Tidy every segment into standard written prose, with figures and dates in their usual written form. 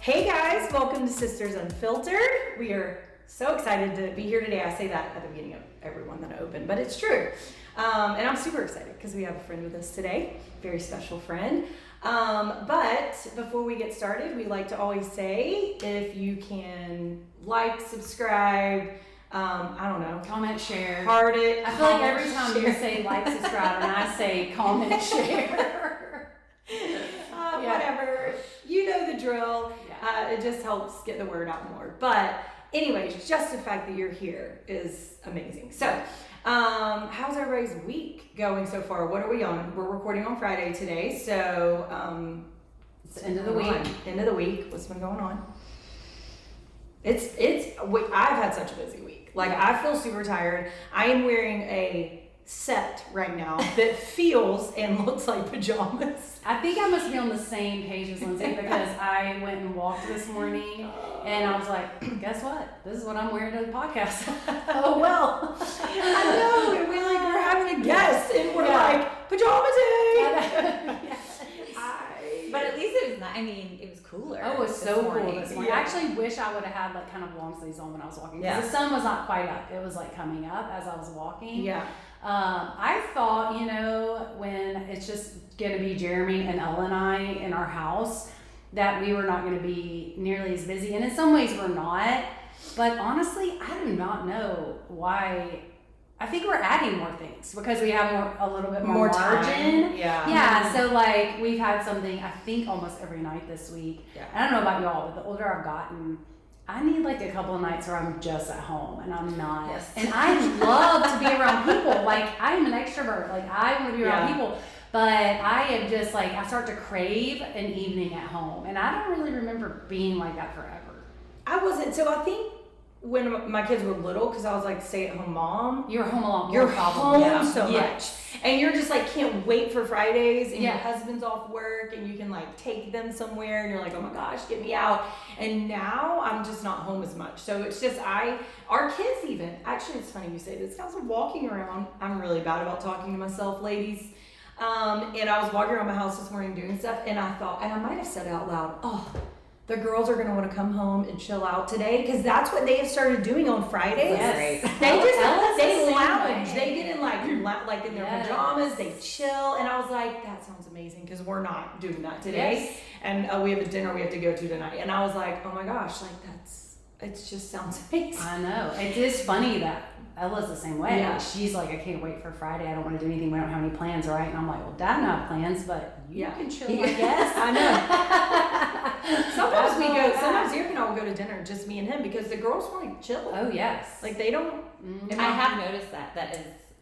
Hey guys, welcome to Sisters Unfiltered. We are so excited to be here today. I say that at the beginning of every one that I open, but it's true. And I'm super excited because we have a friend with us today, very special friend. But before we get started, we like to always say if you can like, subscribe, I don't know, comment, share, heart it. I feel like every time you say like, subscribe, and I say comment, share. Whatever, you know the drill. It just helps get the word out more. But anyways, just the fact that you're here is amazing. So how's everybody's week going so far? What are we on? We're recording on Friday today, so It's the end of the week. End of the week. What's been going on? I've had such a busy week. Like, I feel super tired. I am wearing a set right now that feels and looks like pajamas. I think I must be on the same page as Lindsay because I went and walked this morning and I was like, guess what? This is what I'm wearing to the podcast. Oh well. I know, and we're having a guest and we're like, pajama day. But at least it was not, it was cooler. Oh, it was so cool this morning. Yeah. I actually wish I would have had like kind of long sleeves on when I was walking because Yeah. the sun was not quite up. It was like coming up as I was walking. Yeah. I thought, when it's just going to be Jeremy and Ella and I in our house, that we were not going to be nearly as busy. And in some ways we're not. But honestly, I do not know why. I think we're adding more things because we have a little bit more margin. Time. Yeah. Yeah. So like we've had something, I think almost every night this week. Yeah. I don't know about y'all, but the older I've gotten, I need like a couple of nights where I'm just at home and I'm not. Yes. And I love to be around people. Like I am an extrovert. Like I want to be around people. But I am just like, I start to crave an evening at home. And I don't really remember being like that forever. I wasn't. So I think when my kids were little, because I was like stay-at-home mom. You're home alone. You're home so Yes. much. And you're just like, can't wait for Fridays, and Yeah. your husband's off work, and you can like take them somewhere, and you're like, oh my gosh, get me out. And now I'm just not home as much. So it's just, our kids even, actually it's funny you say this, I was walking around, I'm really bad about talking to myself, ladies. And I was walking around my house this morning doing stuff, and I thought, and I might have said it out loud, oh, the girls are going to want to come home and chill out today, because that's what they have started doing on Fridays. Yes. They lounge. They get in like in their Yes. pajamas, they chill, and I was like, that sounds amazing, because we're not doing that today. Yes. And we have a dinner we have to go to tonight, and I was like, oh my gosh, like it just sounds amazing. I know. It is funny that Ella's the same way. Yeah. She's like, I can't wait for Friday. I don't want to do anything. We don't have any plans, right? And I'm like, well, Dad and I have plans, but you can chill, I guess. I know. Sometimes we go. That's Sometimes Eric and I will go to dinner, just me and him, because the girls want to chill. Oh, yes. Like they don't. Mhm. I have noticed that as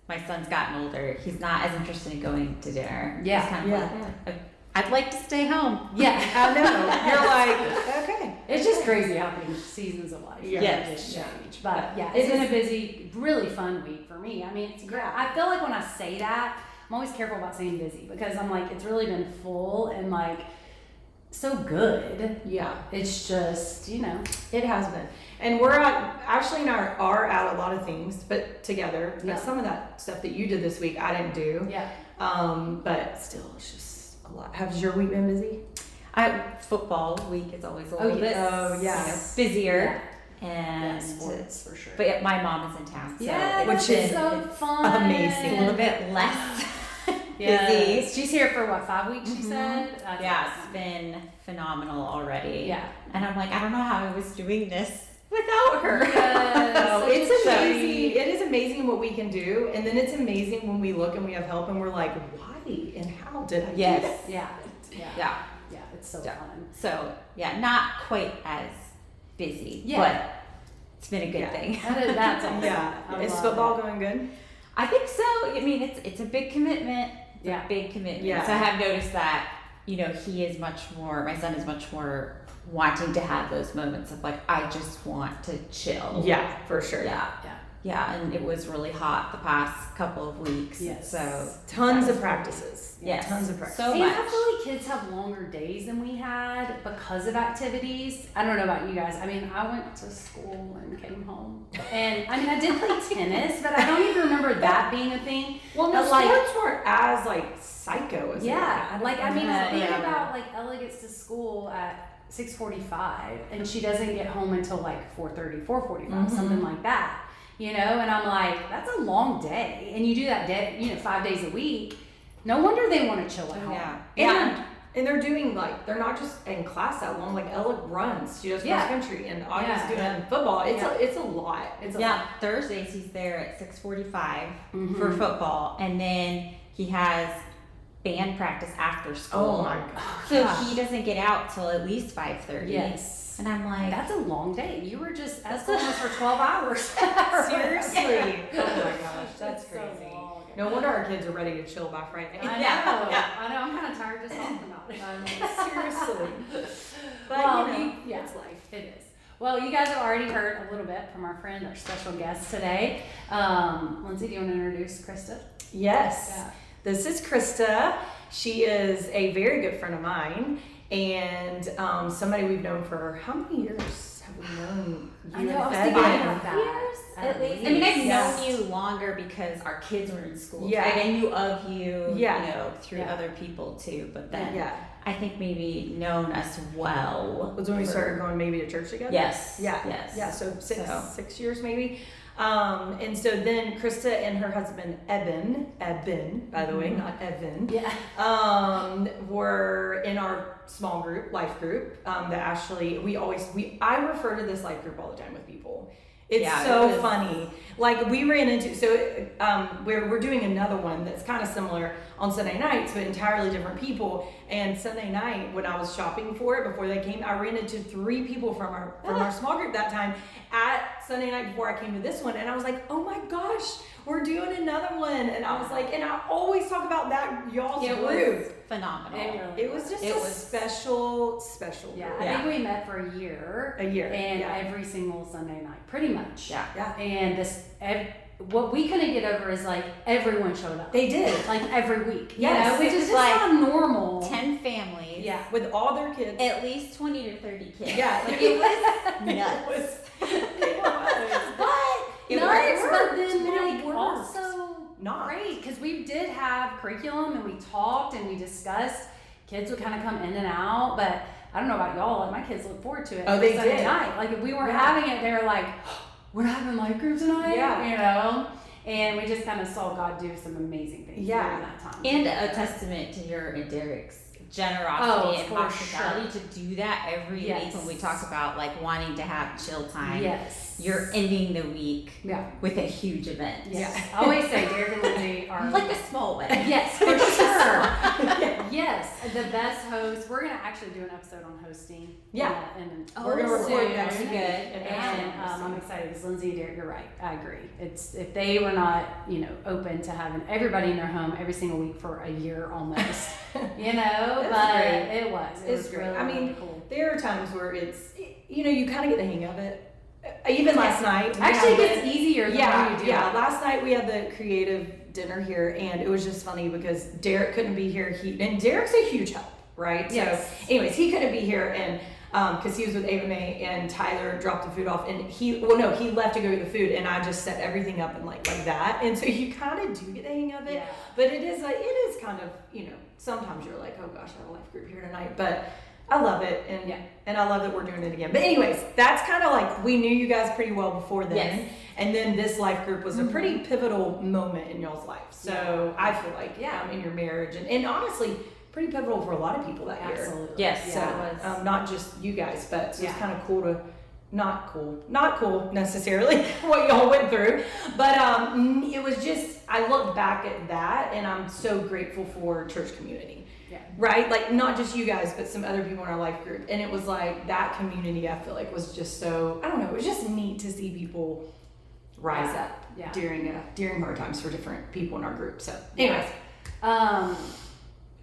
my son's gotten older, he's not as interested in going to dinner. Yeah. He's kind of Yeah. like, I'd like to stay home. Yeah. I know. You're like, okay. It's just crazy how things, seasons of life Yes. just change. But yeah, it's been a busy, really fun week for me. It's great. I feel like when I say that, I'm always careful about saying busy because I'm like, it's really been full and like so good. Yeah. It's just, It has been. And we're at, Ashley and I are at a lot of things, but together. But Yeah. some of that stuff that you did this week, I didn't do. Yeah. But still, it's just a lot. Has your week been busy? Football week is always a little bit busier. And sports for sure. But yeah, my mom is in town, so which is so fun. amazing. a little bit less Yes. busy. She's here for what, 5 weeks, she said? That's Yeah, awesome. it's been phenomenal already. Yeah. And I'm like, I don't know how I was doing this without her. Yes. It's amazing. It is amazing what we can do, and then it's amazing when we look and we have help, and we're like, why and how did I do Yes. that? Yeah. Yeah. Yeah, it's so Yeah. fun. So yeah, not quite as busy, Yeah. but it's been a good thing. That's awesome. Yeah. I Is love football it. going good? I think so. It's a big commitment. It's Yeah. a big commitment. Yeah. So I have noticed that, he is much more, my son is much more wanting to have those moments of like, I just want to chill. Yeah, for sure. Yeah. Yeah. Yeah. And it was really hot the past couple of weeks. Yes. So Tons of practices. yes. Tons of practices. So And much. I feel like kids have longer days than we had because of activities. I don't know about you guys. I went to school and came home. And I did play tennis, but I don't even remember that being a thing. Well, no, But, like- sports weren't as psycho as Yeah. they Like, are. think Yeah. about Ella gets to school at 6:45, and she doesn't get home until like 4:30, 4:45, something like that. And I'm like, that's a long day, and you do that day, 5 days a week. No wonder they want to chill at home. And they're doing they're not just in class that long. Like Ella runs, she does cross country, and Augie's doing football. It's a lot. It's a lot. Thursdays he's there at 6:45 for football, and then he has band practice after school. Oh my gosh. So he doesn't get out till at least 5:30. Yes. And I'm like, that's a long day. You were just at school for 12 hours. Seriously. Oh my gosh, that's It's crazy. so long. No wonder our kids are ready to chill by Friday. I know. I'm kind of tired just talking about it. Seriously. But Well, it's life. It is. Well, you guys have already heard a little bit from our friend, our special guest today. Lindsay, do you want to introduce Krista? Yes. Yeah. This is Krista. She is a very good friend of mine, and somebody we've known for how many years have we known? I know, I was thinking about that. years at least. I mean, I've known you longer because our kids were in school. Yeah. Like, I knew of you, through Yeah. other people too. But then I I think maybe known us well. was when we started going maybe to church together. Yes. Yeah. Yes. Yeah. So 6 years maybe. And so then Krista and her husband Eben, by the way, not Evan. Yeah. Were in our small group, life group. That actually I refer to this life group all the time with people. It's funny. Like we ran into we're doing another one that's kind of similar on Sunday nights, but entirely different people. And Sunday night when I was shopping for it before they came, I ran into 3 people from our small group that time at Sunday night before I came to this one, and I was like, oh my gosh, we're doing another one. And I was like, and I always talk about that y'all's group. Was phenomenal. It was just special. Yeah, I think we met for a year. And every single Sunday night, pretty much. Yeah. And what we couldn't get over is like everyone showed up. They did. Like every week. Yes. Which is just like not normal. 10 families. Yeah. With all their kids. At least 20 to 30 kids. Yeah. Like it was nuts. But then It like worked. also Not. great because we did have curriculum and we talked and we discussed. Kids would kind of come in and out, but I don't know about y'all. Like my kids look forward to it. Oh, they Sunday did. night. Like if we weren't having it, they were like, "We're not having life group tonight." Yeah. And we just kind of saw God do some amazing things during that time. And a testament to your and Derek's generosity and for hospitality to do that every week when we talk about like wanting to have chill time. Yes. You're ending the week with a huge event. Yes. I always say Derek and Lindsay are like a small wedding. Yes, for sure. Yes, the best host. We're gonna actually do an episode on hosting. Yeah. And we're gonna record soon. next week. And I'm excited because Lindsay and Derek, you're right. I agree. It's if they were not, open to having everybody in their home every single week for a year almost, but great. it was. It was great. really, I mean, really cool. there are times where it's, you kind of get the hang of it. Even last night. Actually, it gets easier the more you do it. Last night we had the creative dinner here, and it was just funny because Derek couldn't be here. And Derek's a huge help, right? Yes. So, anyways, he couldn't be here, and because he was with Ava May, and Tyler dropped the food off, and he left to go get the food, and I just set everything up and like that, and so you kind of do get the hang of it. Yeah. But it is kind of, sometimes you're like, oh gosh, I have a life group here tonight, but I love it, and I love that we're doing it again. But anyways, that's kind of like, we knew you guys pretty well before then, and then this life group was a pretty pivotal moment in y'all's life. So I feel like, in your marriage, and honestly, pretty pivotal for a lot of people that year. Absolutely. Yes. So, it was. not just you guys, but so it's kind of cool to, not cool necessarily what y'all went through, but it was just, I look back at that, and I'm so grateful for church community. Yeah. Right? Like, not just you guys, but some other people in our life group. And it was like, that community, I feel like, was just so, I don't know, it was just neat to see people rise up during hard times for different people in our group. So, anyways.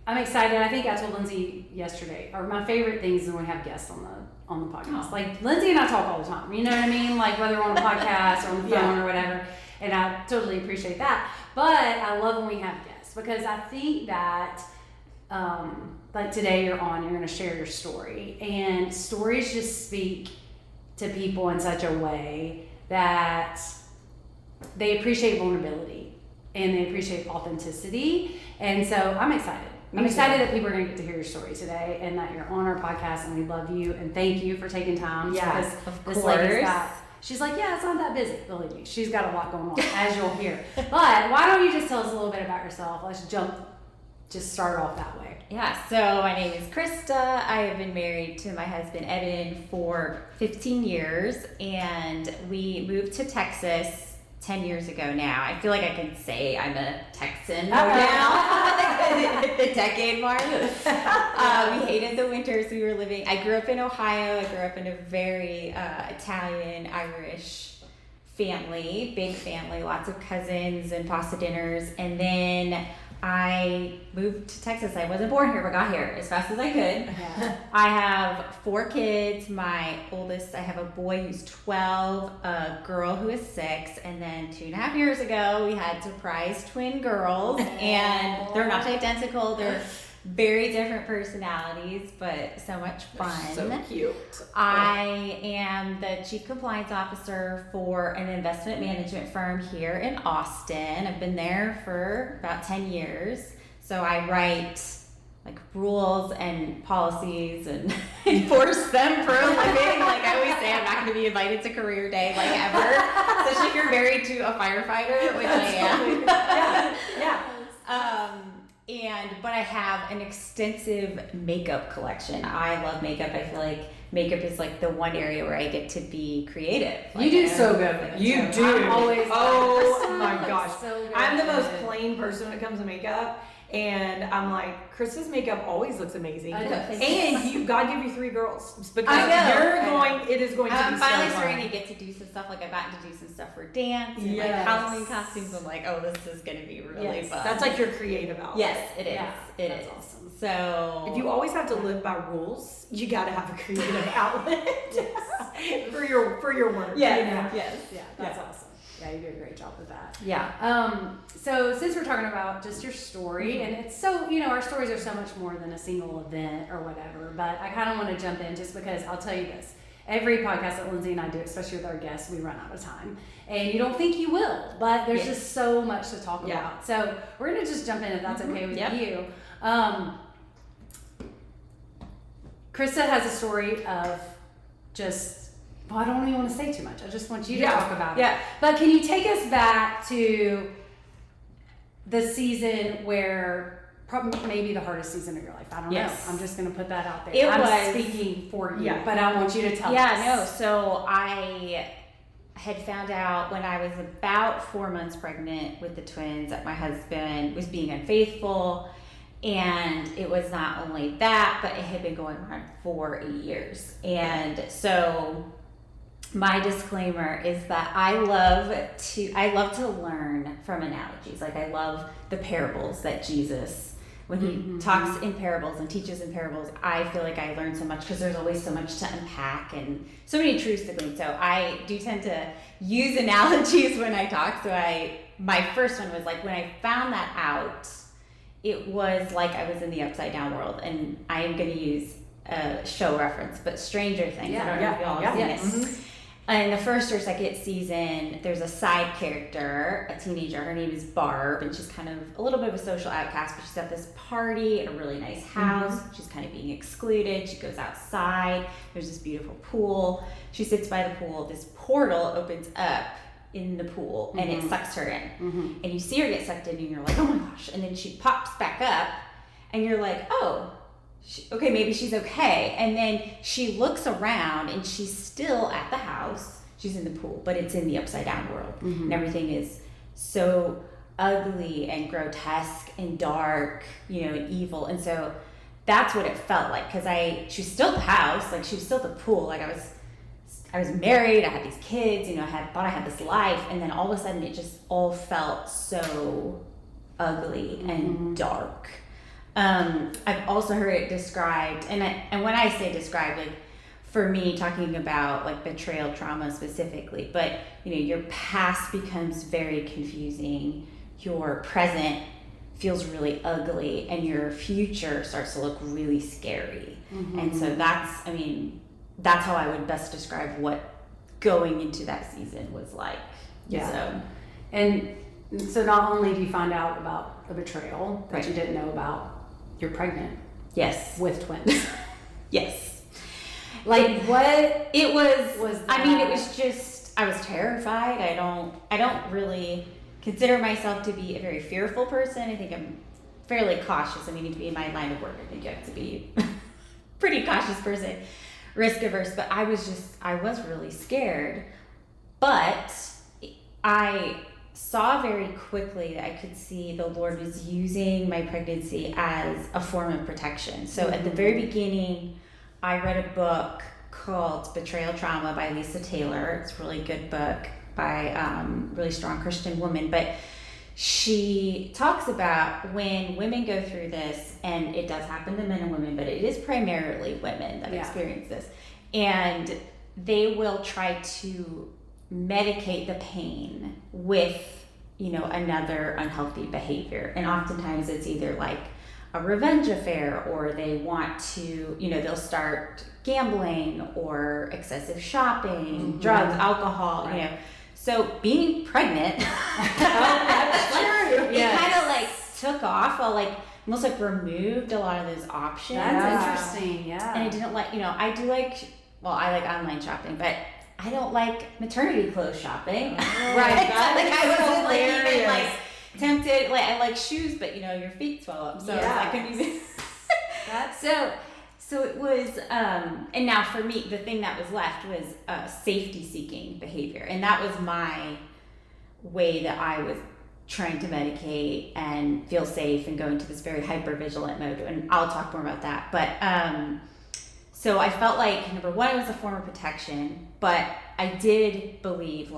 I'm excited. I think I told Lindsay yesterday, or my favorite things is when we have guests on the podcast. Like, Lindsay and I talk all the time, you know what I mean? Like, whether we're on a podcast or on the phone or whatever. And I totally appreciate that. But I love when we have guests because I think that like today you're going to share your story, and stories just speak to people in such a way that they appreciate vulnerability and they appreciate authenticity. And so I'm excited. I'm excited that people are going to get to hear your story today and that you're on our podcast, and we love you and thank you for taking time. Yes, because of this course. lady's got, she's like, yeah, it's not that busy. Believe me, she's got a lot going on, as you'll hear. But why don't you just tell us a little bit about yourself? Let's just start off that way. Yeah, so my name is Krista. I have been married to my husband Evan for 15 years, and we moved to Texas 10 years ago now. I feel like I can say I'm a Texan now. The decade mark. We hated the winters we were living. I grew up in Ohio. I grew up in a very Italian, Irish family, big family, lots of cousins and pasta dinners. And then I moved to Texas. I wasn't born here, but got here as fast as I could. Yeah. I have 4 kids. My oldest, I have a boy who's 12, a girl who is 6, and then 2.5 years ago, we had surprise twin girls, and they're not identical. They're very different personalities, but so much fun. So cute. I am the chief compliance officer for an investment management firm here in Austin. I've been there for about 10 years. So I write like rules and policies and enforce them for a living. Like I always say, I'm not going to be invited to career day like ever, especially if you're married to a firefighter, which I am. Yeah. But I have an extensive makeup collection. I love makeup. I feel like makeup is like the one area where I get to be creative. You do so good with it. You too. do. I'm always Oh my gosh. So good I'm the with most it. plain person when it comes to makeup. And I'm like, Krista's makeup always looks amazing. I know. And God give you 3 girls because I know. it is going to be I'm finally so fun. starting to get to do some stuff. Like I've gotten to do some stuff for dance and like Yes. Halloween costumes. I'm like, oh, this is going to be really Yes. fun. That's like your creative outlet. yes, it is. Yeah, It that's is. awesome. So If you always have to live by rules, you got to have a creative outlet for your work. yes, you know? yes, Yeah, that's awesome. Yeah, you do a great job with that. yeah. So since we're talking about just your story, and it's so, our stories are so much more than a single event or whatever, but I kind of want to jump in just because I'll tell you this. Every podcast that Lindsay and I do, especially with our guests, we run out of time. And you don't think you will, but there's just so much to talk Yeah. about. So we're going to just jump in if that's okay with Yep. you. Krista has a story of just, well, I don't even want to say too much. I just want you to talk about it. Yeah. But can you take us back to the season where probably maybe the hardest season of your life? I don't Yes. know. I'm just going to put that out there. It I'm was- speaking for you, Yeah. but I want you to tell us. Yeah, no. So I had found out when I was about 4 months pregnant with the twins that my husband was being unfaithful. And it was not only that, but it had been going on for 8 years. And so my disclaimer is that I love to learn from analogies. Like I love the parables that Jesus, when he talks in parables and teaches in parables, I feel like I learn so much because there's always so much to unpack and so many truths to glean. So I do tend to use analogies when I talk. So my first one was like when I found that out, it was like I was in the upside down world. And I am going to use a show reference, but Stranger Things. I don't know if y'all have seen it. Mhm. In the first or second season, there's a side character, a teenager. Her name is Barb, and she's kind of a little bit of a social outcast, but she's at this party at a really nice house. She's kind of being excluded. She goes outside. There's this beautiful pool. She sits by the pool. This portal opens up in the pool, and it sucks her in. And you see her get sucked in, and you're like, oh my gosh. And then she pops back up, and you're like, oh, okay, maybe she's okay. And then she looks around and she's still at the house. She's in the pool, but it's in the upside down world. And everything is so ugly and grotesque and dark, and evil. And so that's what it felt like. Cause she was still at the house, like she was still at the pool. Like I was married, I had these kids, thought I had this life. And then all of a sudden it just all felt so ugly and dark. I've also heard it described, and when I say described, like for me, talking about like betrayal trauma specifically, but your past becomes very confusing, your present feels really ugly, and your future starts to look really scary. And so that's how I would best describe what going into that season was like. Yeah. So, And so not only do you find out about a betrayal that you didn't know about you're pregnant Yes. with twins. Yes. Like what It was I mean, it that? was just, I was terrified. I don't really consider myself to be a very fearful person. I think I'm fairly cautious. I mean, to be in my line of work, I think you have to be a pretty cautious person, risk averse, but I was really scared. But I saw very quickly that I could see the Lord was using my pregnancy as a form of protection. So at the very beginning, I read a book called Betrayal Trauma by Lisa Taylor. It's a really good book by really strong Christian woman. But she talks about when women go through this, and it does happen to men and women, but it is primarily women that experience this. And they will try to medicate the pain with, another unhealthy behavior. And oftentimes it's either like a revenge affair, or they want to, they'll start gambling or excessive shopping, drugs, alcohol, So being pregnant, it kind of like took off, or almost removed a lot of those options. That's interesting, yeah. And I didn't I like online shopping, but I don't like maternity clothes shopping. Right. I wasn't even tempted. I like shoes, but your feet swell up, so I couldn't even. So it was, and now for me, the thing that was left was safety-seeking behavior, and that was my way that I was trying to medicate and feel safe and go into this very hyper-vigilant mode, and I'll talk more about that. But so I felt like, number one, it was a form of protection, but I did believe,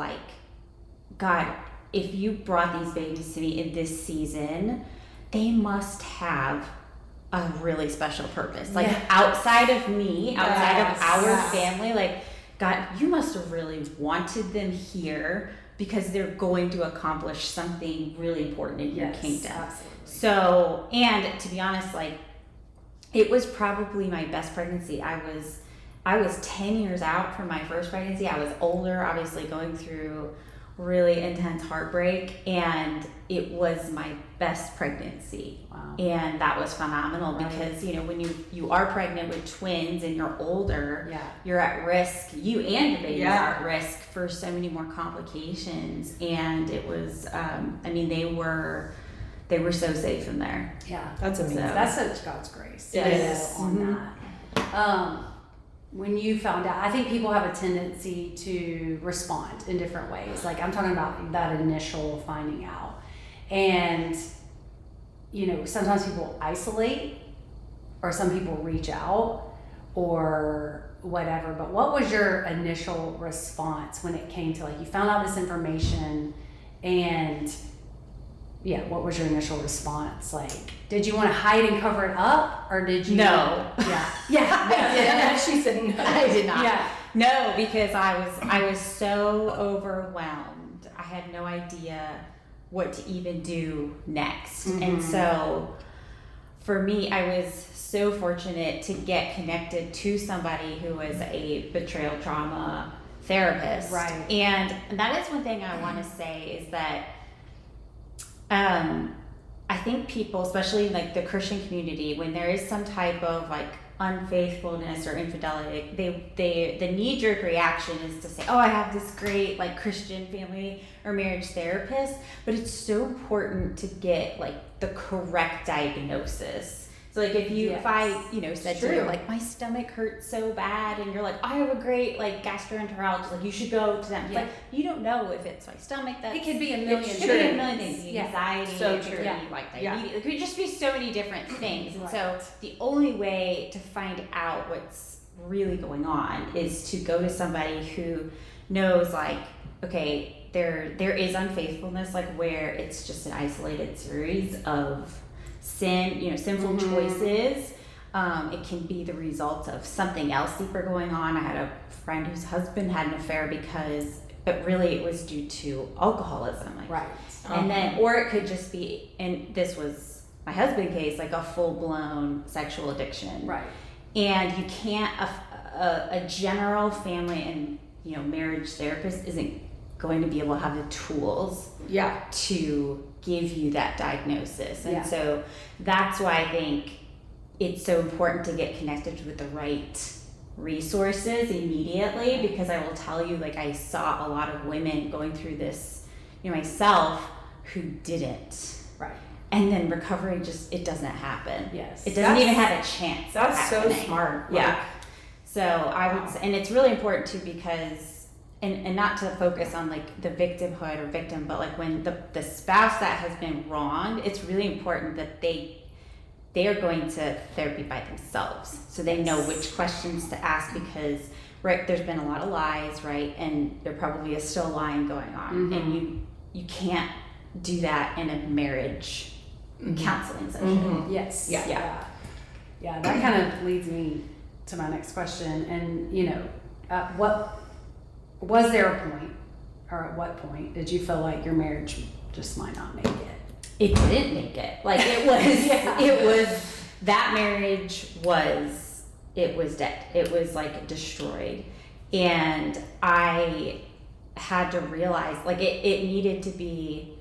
God, if you brought these babies to me in this season, they must have a really special purpose. Outside of me, outside of our family, God, you must have really wanted them here because they're going to accomplish something really important in your kingdom. Absolutely. So, and to be honest, it was probably my best pregnancy. I was 10 years out from my first pregnancy. I was older, obviously going through really intense heartbreak, and it was my best pregnancy. Wow. And that was phenomenal because when you are pregnant with twins and you're older, you're at risk, you and the baby are at risk for so many more complications. And it was they were so safe in there. Yeah, that's amazing. That's such God's grace. Yes. On that. When you found out, I think people have a tendency to respond in different ways. I'm talking about that initial finding out. And, sometimes people isolate, or some people reach out, or whatever. But what was your initial response when it came to, you found out this information, and what was your initial response? Did you want to hide and cover it up, or did you? No. Yeah. She said no. I did not. Yeah. No, because I was so overwhelmed. I had no idea what to even do next. And so for me, I was so fortunate to get connected to somebody who was a betrayal trauma therapist. Right. And that is one thing I want to say is that I think people, especially in the Christian community, when there is some type of unfaithfulness or infidelity, the knee-jerk reaction is to say, oh, I have this great Christian family or marriage therapist, but it's so important to get the correct diagnosis. So if I said to you my stomach hurts so bad, and you're I have a great gastroenterologist, you should go to them. You don't know if it's my stomach that's, it could be a million it could be a million things. Anxiety, So it could true. be diabetes. It could just be so many different things. And so the only way to find out what's really going on is to go to somebody who knows okay, there is unfaithfulness, where it's just an isolated series of sinful choices. It can be the result of something else deeper going on. I had a friend whose husband had an affair but really it was due to alcoholism. And then, or it could just be, and this was my husband's case, a full-blown sexual addiction. Right. And you can't, a general family and, marriage therapist isn't going to be able to have the tools to give you that diagnosis. And so that's why I think it's so important to get connected with the right resources immediately, because I will tell you, like, I saw a lot of women going through this, myself, who didn't. Right. And then recovery it doesn't happen. Yes. It doesn't even have a chance. That's so happening. smart. Yeah. So I would say, and it's really important too, because, and not to focus on like the victimhood or victim, but like when the spouse that has been wronged, it's really important that they are going to therapy by themselves. So they know which questions to ask, because there's been a lot of lies, right? And there probably is still lying going on. And you can't do that in a marriage counseling session. Yes. Yeah. Yeah, that kind of leads me to my next question. And, what was there a point, or at what point did you feel like your marriage just might not make it? It didn't make it. Like it was, it was, that marriage was, it was dead. It was like destroyed. And I had to realize like it needed to be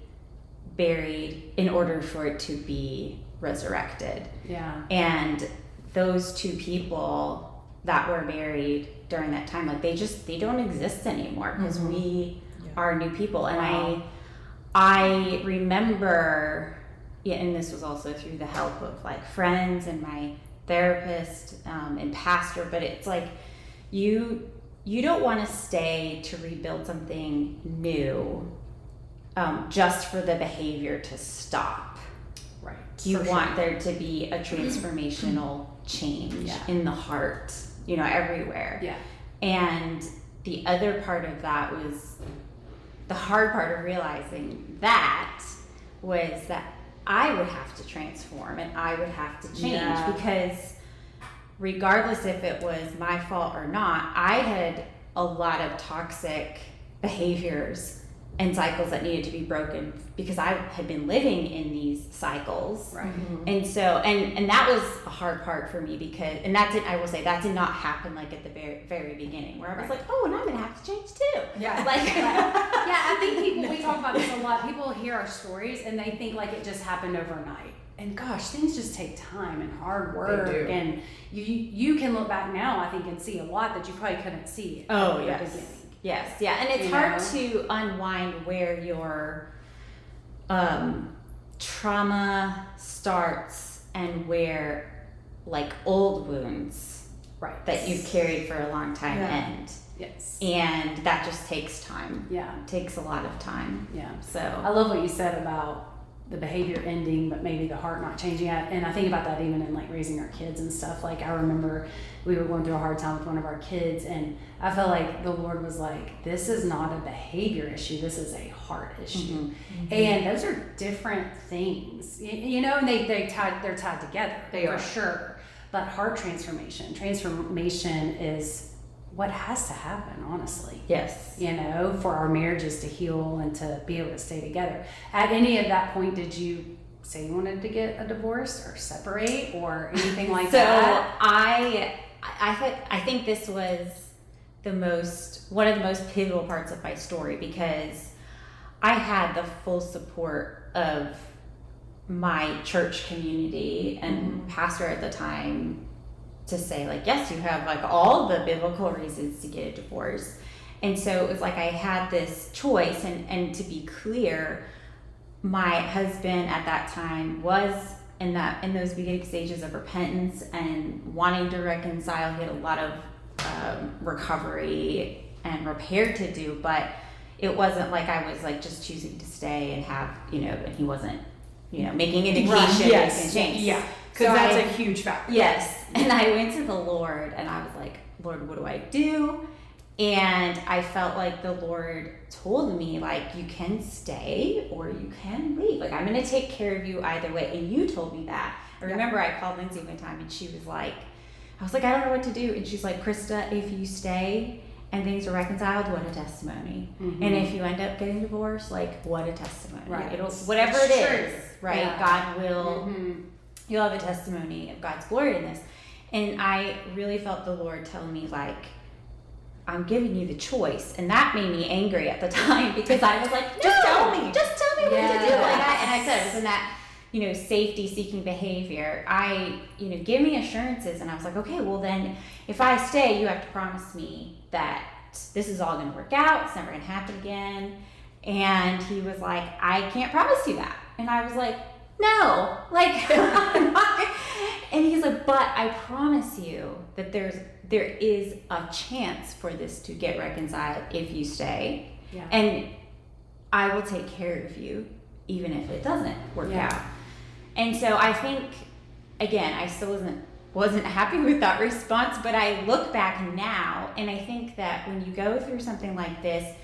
buried in order for it to be resurrected. Yeah. And those two people that were married during that time, like they don't exist anymore, because we are new people. And I remember, and this was also through the help of like friends and my therapist and pastor, but it's like you don't want to stay to rebuild something new just for the behavior to stop. Right. You want there to be a transformational change in the heart, everywhere. Yeah. And the other part of that was, the hard part of realizing that was that I would have to transform and I would have to change, because regardless if it was my fault or not, I had a lot of toxic behaviors and cycles that needed to be broken, because I had been living in these cycles. Right. And so, and that was a hard part for me, because, and I will say that did not happen like at the very, very beginning, where I was like, oh, and I'm going to have to change too. Yeah. Like, Yeah, I think we talk about this a lot. People hear our stories and they think like it just happened overnight. And gosh, things just take time and hard work. They do. And you can look back now, I think, and see a lot that you probably couldn't see Oh, at yes. the beginning. Yes, yeah, and it's hard to unwind where your trauma starts and where like old wounds that you've carried for a long time end. Yes. And that just takes time. Yeah. It takes a lot of time. Yeah. So I love what you said about the behavior ending, but maybe the heart not changing. And I think about that even in like raising our kids and stuff. Like I remember we were going through a hard time with one of our kids, and I felt like the Lord was like, this is not a behavior issue, this is a heart issue. And those are different things, and they're tied together. They are. For sure. But heart transformation is what has to happen, honestly. yes. For our marriages to heal and to be able to stay together. At any of that point, did you say you wanted to get a divorce or separate or anything like that? I think this was one of the most pivotal parts of my story, because I had the full support of my church community and pastor at the time to say like, yes, you have like all the biblical reasons to get a divorce. And so it was like I had this choice, and to be clear, my husband at that time was in those beginning stages of repentance and wanting to reconcile. He had a lot of recovery and repair to do, but it wasn't like I was like just choosing to stay and have, and he wasn't, making indication Yes. change. Yeah. Because that's a huge factor. Yes. And I went to the Lord and I was like, Lord, what do I do? And I felt like the Lord told me, like, you can stay or you can leave. Like, I'm going to take care of you either way. And you told me that. I remember I called Lindsay one time and she was like, I was like, I don't know what to do. And she's like, Krista, if you stay and things are reconciled, what a testimony. And if you end up getting divorced, like, what a testimony. Right. It'll, whatever It's it true. is, right? Yeah. God will, you'll have a testimony of God's glory in this. And I really felt the Lord telling me, like, I'm giving you the choice. And that made me angry at the time, because I was like, no, Just tell me. Just tell me what to do. Like and I said, it was in that, safety seeking behavior, give me assurances. And I was like, okay, well then if I stay, you have to promise me that this is all going to work out. It's never going to happen again. And he was like, I can't promise you that. And I was like, no, like, and he's like, but I promise you that there is a chance for this to get reconciled if you stay. Yeah. And I will take care of you even if it doesn't work out. And so I think, again, I still wasn't happy with that response, but I look back now and I think that when you go through something like this,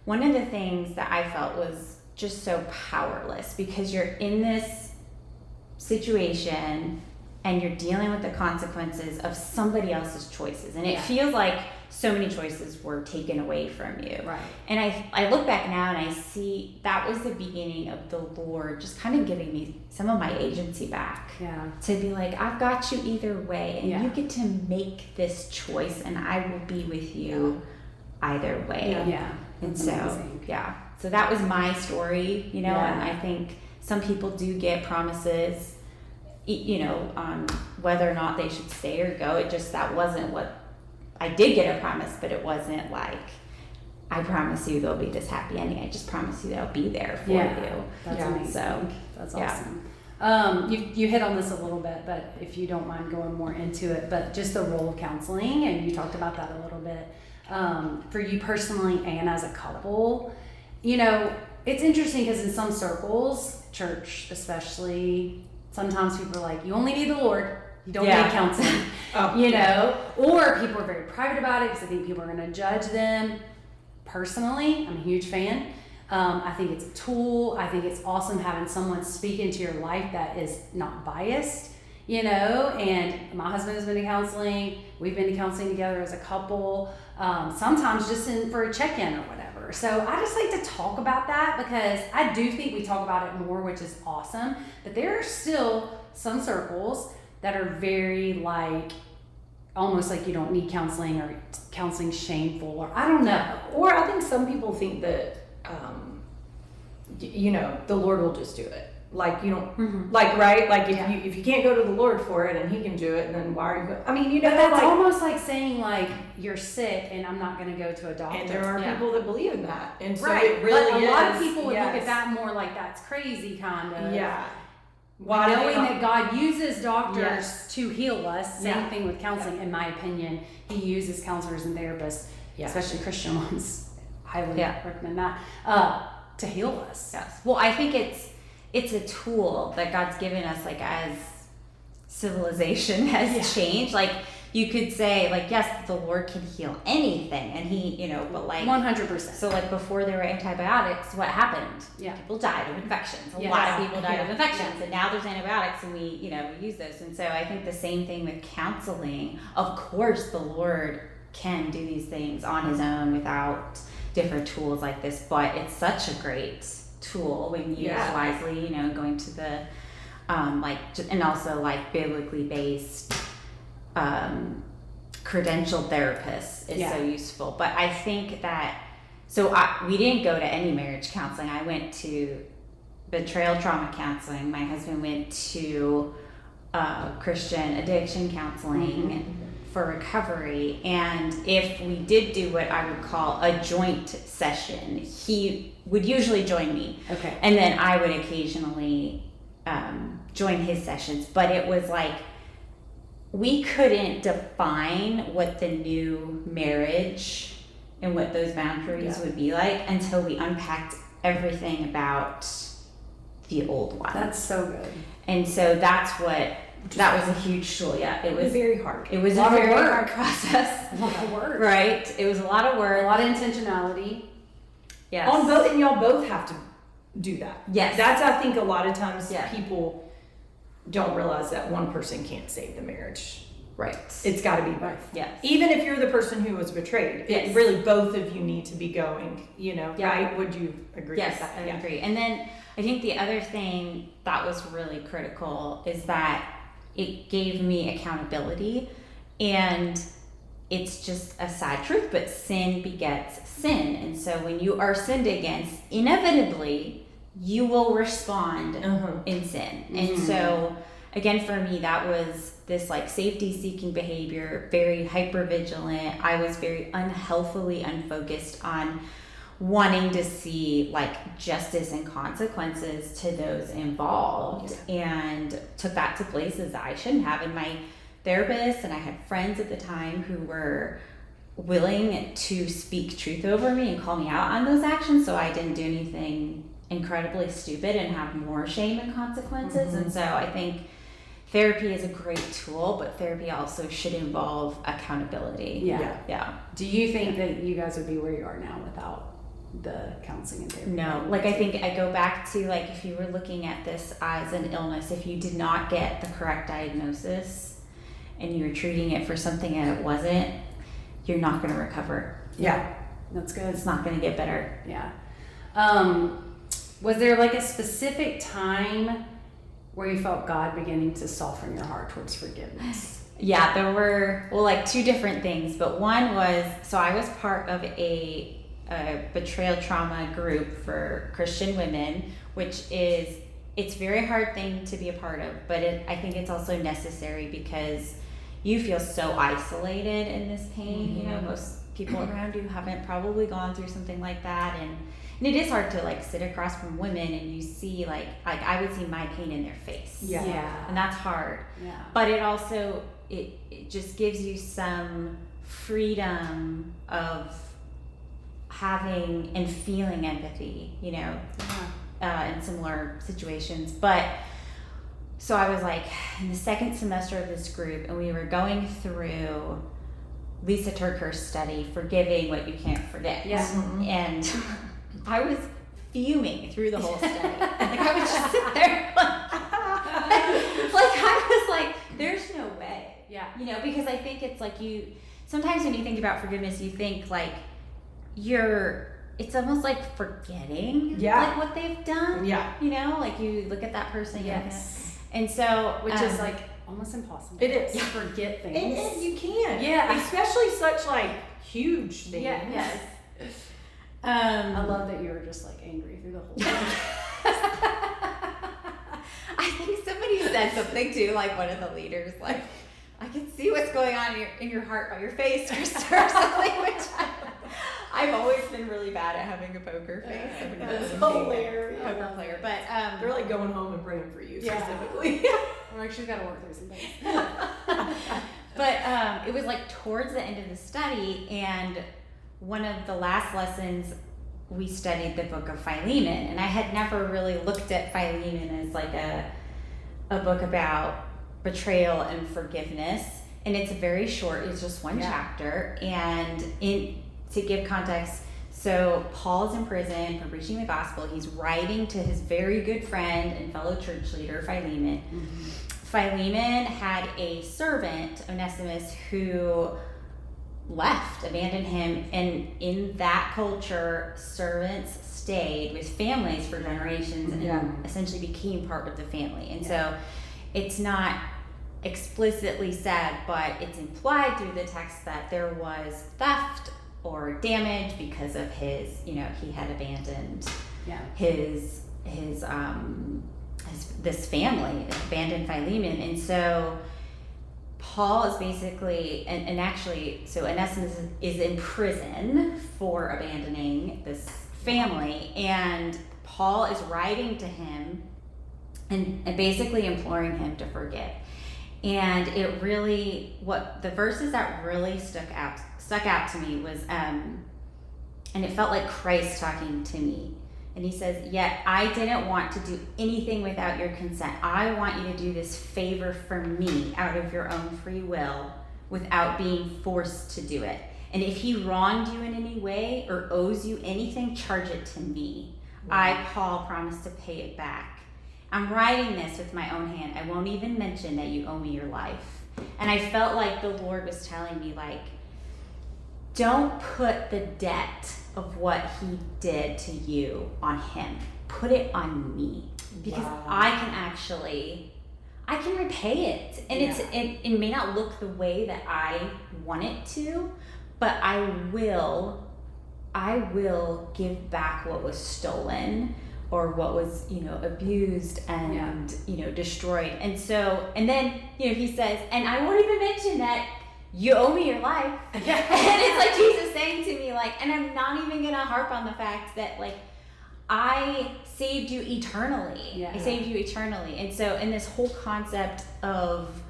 one of the things that I felt was just so powerless, because you're in this situation and you're dealing with the consequences of somebody else's choices. And it feels like so many choices were taken away from you. Right. And I look back now and I see that was the beginning of the Lord just kind of giving me some of my agency back. Yeah. To be like, I've got you either way, and you get to make this choice, and I will be with you either way. Yeah. And That's so, amazing. so that was my story, and I think some people do get promises, on whether or not they should stay or go. That wasn't what I did get a promise, but it wasn't like, I promise you there'll be this happy ending. I just promise you that I'll be there for you. That's amazing. So, that's awesome. You hit on this a little bit, but if you don't mind going more into it, but just the role of counseling, and you talked about that a little bit. For you personally and as a couple, it's interesting because in some circles, church especially, sometimes people are like, you only need the Lord, you don't need counseling, or people are very private about it because I think people are going to judge them. Personally, I'm a huge fan. I think it's a tool. I think it's awesome having someone speak into your life that is not biased, and my husband has been to counseling. We've been to counseling together as a couple, sometimes just for a check-in or whatever. So I just like to talk about that because I do think we talk about it more, which is awesome. But there are still some circles that are very almost like you don't need counseling, or counseling shameful, or I don't know. Or I think some people think that, the Lord will just do it. Like, you don't, right? Like, if you can't go to the Lord for it and He can do it, then why are you going? I mean, But that's almost like saying, you're sick and I'm not going to go to a doctor. And there are people that believe in that. And so right. it really but is. A lot of people would look at that more like that's crazy, kind of. Yeah. Knowing that God uses doctors to heal us. Same thing with counseling, in my opinion. He uses counselors and therapists, especially Christian ones. Highly recommend that, to heal us. Yes. Well, I think it's a tool that God's given us, as civilization has changed. You could say, yes, the Lord can heal anything, and He, but 100%. So before there were antibiotics, what happened? Yeah. People died of infections. A lot of people died of infections, and now there's antibiotics, and we use those. And so I think the same thing with counseling. Of course, the Lord can do these things on His own without different tools like this, but it's such a great tool when used wisely, going to the and also biblically based credentialed therapists is so useful. But I think that we didn't go to any marriage counseling. I went to betrayal trauma counseling. My husband went to Christian addiction counseling for recovery, and if we did do what I would call a joint session, he would usually join me. Okay. And then I would occasionally join his sessions, but it was we couldn't define what the new marriage and what those boundaries would be like until we unpacked everything about the old one. That's so good. And so that was a huge tool. Yeah, it was very hard. It was a very hard process. A lot of work. Right. It was a lot of work. A lot of intentionality. Yes. On both, and y'all both have to do that. Yes. That's, I think, a lot of times people don't realize that one person can't save the marriage. Right. It's got to be both. Yes. Even if you're the person who was betrayed, it really both of you need to be going, right? Would you agree with that? Yes, I agree. And then I think the other thing that was really critical is that it gave me accountability, and it's just a sad truth, but sin begets sin. And so when you are sinned against, inevitably you will respond in sin. And so again, for me, that was this like safety seeking behavior, very hyper vigilant. I was very unhealthily unfocused on wanting to see like justice and consequences to those involved, and took that to places that I shouldn't have. And my therapist and I had friends at the time who were willing to speak truth over me and call me out on those actions, so I didn't do anything incredibly stupid and have more shame and consequences. And so I think therapy is a great tool, but therapy also should involve accountability. Yeah. Do you think that you guys would be where you are now without the counseling and therapy? No, like I think I go back to like if you were looking at this as an illness, if you did not get the correct diagnosis and you were treating it for something that it wasn't, you're not going to recover. Yeah, that's good. It's not going to get better. Yeah. Was there like a specific time where you felt God beginning to soften your heart towards forgiveness? Yeah, there were, well, like two different things, but one was, so I was part of a betrayal trauma group for Christian women, which is, it's a very hard thing to be a part of, but I think it's also necessary because you feel so isolated in this pain. You know, most people around you haven't probably gone through something like that, and it is hard to like sit across from women and you see like I would see my pain in their face. And that's hard. But it also it just gives you some freedom of having and feeling empathy, you know, in similar situations. But so I was like in the second semester of this group, and we were going through Lisa Turker's study, Forgiving What You Can't Forget. And I was fuming through the whole study. Like I would just sit there like I was like, there's no way. You know, because I think it's like sometimes when you think about forgiveness, you think like it's almost like forgetting like what they've done. You know, like you look at that person. And so, which is like almost impossible. It is. You forget things. It is. You can. Especially such like huge things. I love that you were just like angry through the whole thing. I think somebody said something too, like one of the leaders, like, I can see what's going on in your heart by your face, Krista, or something, which I've always been really bad at having a poker face. That's hilarious. Poker player, but they're like going home and praying for you specifically. I'm like, she's got to work through some things. But it was like towards the end of the study, and one of the last lessons we studied the book of Philemon, and I had never really looked at Philemon as like a book about betrayal and forgiveness, and it's very short. It's just one chapter, and to give context, so Paul's in prison for preaching the gospel. He's writing to his very good friend and fellow church leader Philemon. Philemon had a servant, Onesimus, who abandoned him, and in that culture, servants stayed with families for generations and essentially became part of the family. And so it's not explicitly said, but it's implied through the text that there was theft or damage because of his, you know, he had abandoned his this family, abandoned Philemon. And so Paul is basically, and actually, so Onesimus is in prison for abandoning this family, and Paul is writing to him and basically imploring him to forgive. And it really, what the verses that really stuck out to me was, and it felt like Christ talking to me. And he says, yet I didn't want to do anything without your consent. I want you to do this favor for me out of your own free will without being forced to do it. And if he wronged you in any way or owes you anything, charge it to me. I, Paul, promise to pay it back. I'm writing this with my own hand. I won't even mention that you owe me your life. And I felt like the Lord was telling me, like, don't put the debt of what he did to you on him. Put it on me, because I can repay it. And it may not look the way that I want it to, but I will give back what was stolen, or what was, abused and, destroyed. And so, and then, he says, and I won't even mention that you owe me your life. And it's like Jesus saying to me, like, and I'm not even gonna harp on the fact that, like, I saved you eternally. Yeah. I saved you eternally. And so, in this whole concept of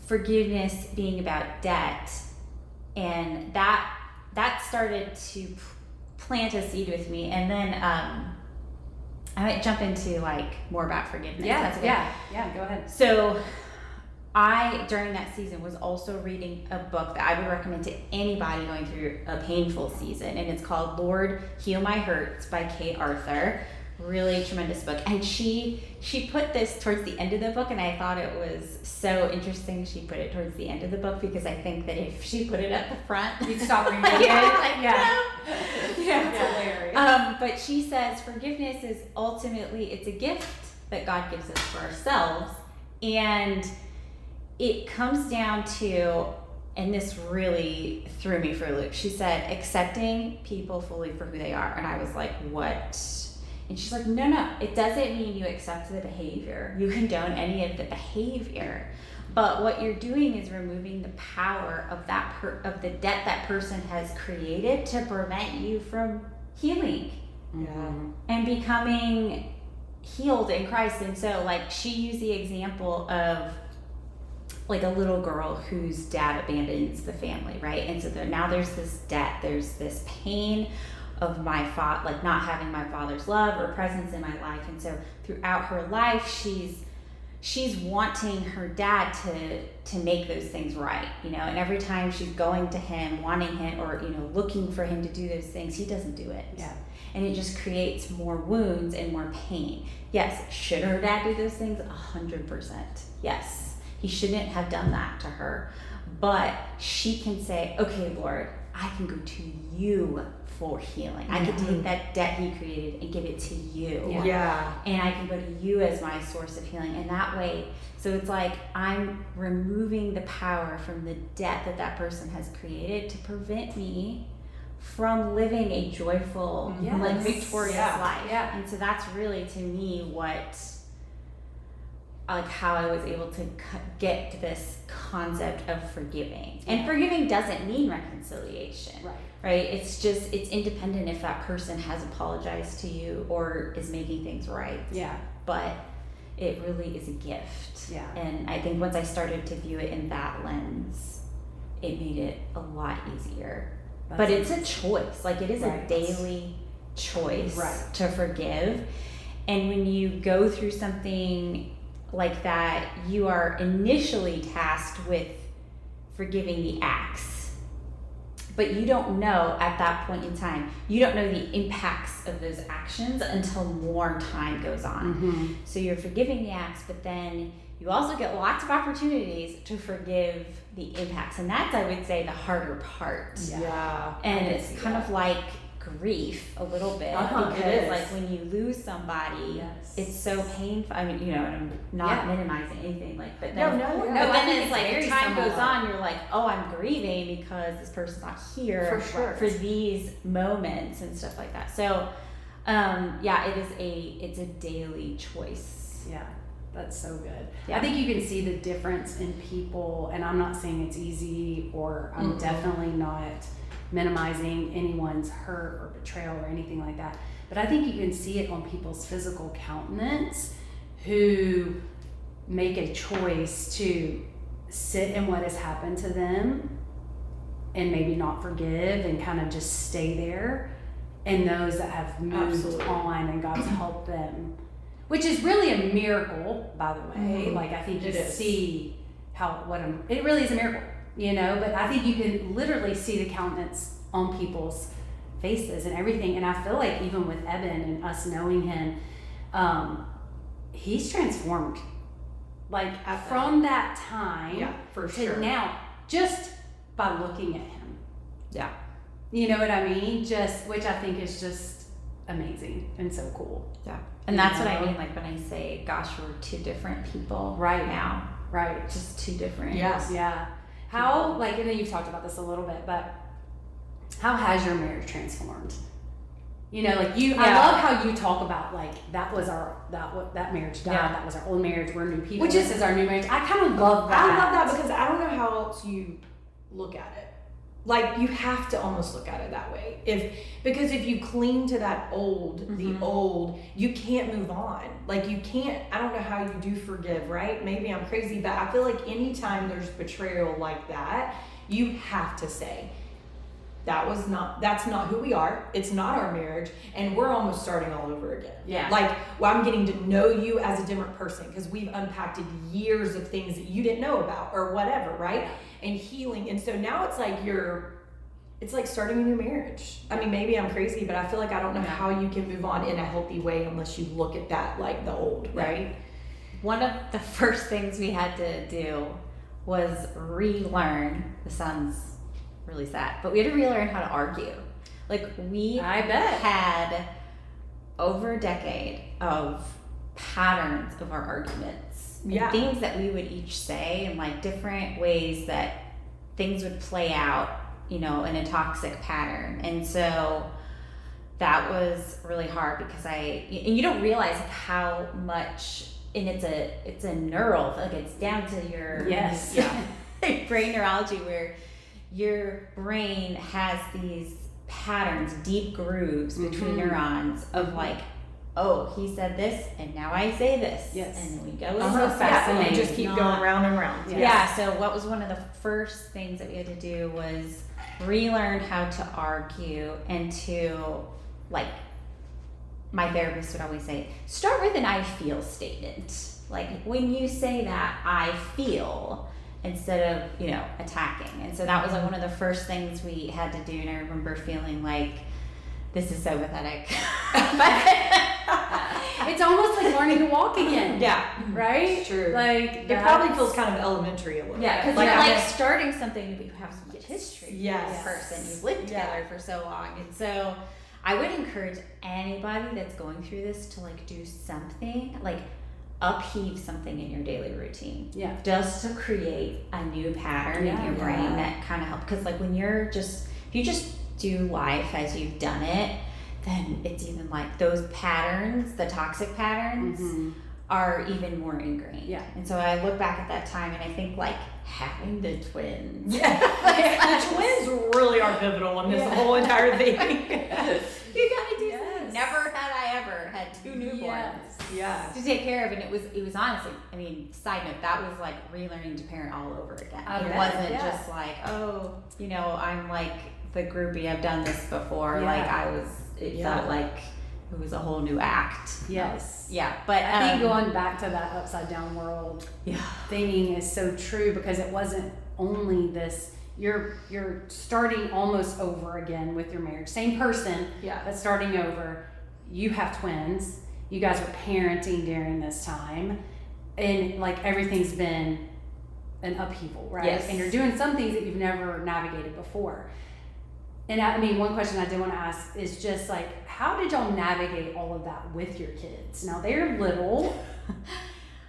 forgiveness being about debt, and that started to plant a seed with me. And then I might jump into like more about forgiveness. That's okay. Yeah, go ahead. So I, during that season, was also reading a book that I would recommend to anybody going through a painful season, and it's called Lord, Heal My Hurts by Kate Arthur. Really tremendous book. And she put this towards the end of the book, and I thought it was so interesting she put it towards the end of the book, because I think that if she put it at the front, You'd stop reading it. Yeah, It's hilarious. but she says forgiveness is ultimately, it's a gift that God gives us for ourselves, and it comes down to, and this really threw me for a loop. She said, accepting people fully for who they are. And I was like, what? And she's like, no, it doesn't mean you accept the behavior. You condone any of the behavior. But what you're doing is removing the power of of the debt that person has created to prevent you from healing and becoming healed in Christ. And so, like, she used the example of like a little girl whose dad abandons the family, right? And so now there's this debt, there's this pain of my like not having my father's love or presence in my life. And so throughout her life, she's wanting her dad to make those things right, and every time she's going to him, wanting him, or looking for him to do those things, he doesn't do it. And it just creates more wounds and more pain. Yes, should her dad do those things? 100%. Yes. He shouldn't have done that to her, but she can say, okay, Lord, I can go to you for healing. I can take that debt he created and give it to you. And I can go to you as my source of healing. And that way, so it's like I'm removing the power from the debt that person has created to prevent me from living a joyful, like victorious life. And so that's really, to me, how I was able to get to this concept of forgiving. And forgiving doesn't mean reconciliation. Right? It's independent if that person has apologized to you or is making things right. But it really is a gift. And I think once I started to view it in that lens, it made it a lot easier. But it's a choice. Like, it is a daily choice to forgive. And when you go through something like that, you are initially tasked with forgiving the acts, but you don't know at that point in time, you don't know the impacts of those actions until more time goes on. So you're forgiving the acts, but then you also get lots of opportunities to forgive the impacts, and that's, I would say, the harder part. And it's kind of like grief a little bit, because like when you lose somebody, it's so painful. I mean, and I'm not minimizing anything, like, but then no, but then it's like as time goes on, you're like, oh, I'm grieving because this person's not here for these moments and stuff like that. So it's a daily choice. That's so good. I think you can see the difference in people, and I'm not saying it's easy, or I'm definitely not minimizing anyone's hurt or betrayal or anything like that, but I think you can see it on people's physical countenance who make a choice to sit in what has happened to them and maybe not forgive and kind of just stay there, and those that have moved on and God's helped them, which is really a miracle, by the way. Like, I think you see it really is a miracle. But I think you can literally see the countenance on people's faces and everything. And I feel like even with Eben and us knowing him, he's transformed. Like, from that time to now, just by looking at him. You know what I mean? Which I think is just amazing and so cool. And that's what I mean, like, when I say, gosh, we're two different people now. Just two different. How, like, I know you've talked about this a little bit, but how has your marriage transformed? You know, like you, I love how you talk about like that marriage died. Yeah. That was our old marriage. We're new people. Which This is our new marriage. I kind of love that. I love that because I don't know how else you look at it. Like, you have to almost look at it that way. Because if you cling to that the old, you can't move on. Like, you can't, I don't know how you do forgive, right? Maybe I'm crazy, but I feel like anytime there's betrayal like that, you have to say, that's not who we are. It's not our marriage. And we're almost starting all over again. Yeah. Like, well, I'm getting to know you as a different person because we've unpacked years of things that you didn't know about or whatever, right? Yeah. And healing. And so now it's like starting a new marriage. I mean, maybe I'm crazy, but I feel like I don't know how you can move on in a healthy way unless you look at that like the old, right? One of the first things we had to do was relearn. This sounds really sad, but we had to relearn how to argue. Like, I bet. had over a decade of patterns of our arguments. And things that we would each say and like different ways that things would play out, you know, in a toxic pattern. And so that was really hard because and you don't realize how much, and it's a neural, like it's down to your brain neurology where your brain has these patterns, deep grooves between neurons of like, oh, he said this and now I say this. Yes. And then we go So fascinating. And you just keep going round and round. Yeah, so what was one of the first things that we had to do was relearn how to argue and to, like, my therapist would always say, start with an I feel statement. Like, when you say that, I feel, instead of, you know, attacking. And so that was like one of the first things we had to do. And I remember feeling like, this is so pathetic. It's almost like learning to walk again. Yeah. Right? It's true. Like, It probably feels kind of elementary a little Yeah, bit. because you're like starting something that you have so much history with Yes. this person. You've lived together for so long. And so I would encourage anybody that's going through this to like do something, like upheave something in your daily routine. Yeah. Just to create a new pattern in your brain that kind of helps. Because like when if you just do life as you've done it, then it's even like those patterns, the toxic patterns, are even more ingrained. Yeah. And so I look back at that time and I think like having the twins. Yeah. The twins really are pivotal in this whole entire thing. You gotta do something. Never had I ever had two newborns. Yeah. To take care of, and it was honestly, I mean, side note, that was like relearning to parent all over again. It wasn't just like, oh, you know, I'm like the groupie, I've done this before. Like it felt like it was a whole new act. Yes. Yeah, but I think going back to that upside down world thinking is so true, because it wasn't only this, you're starting almost over again with your marriage. Same person, but starting over. You have twins. You guys are parenting during this time, and like everything's been an upheaval, right? Yes. And you're doing some things that you've never navigated before. And I mean, one question I did want to ask is just like, how did y'all navigate all of that with your kids? Now they're little,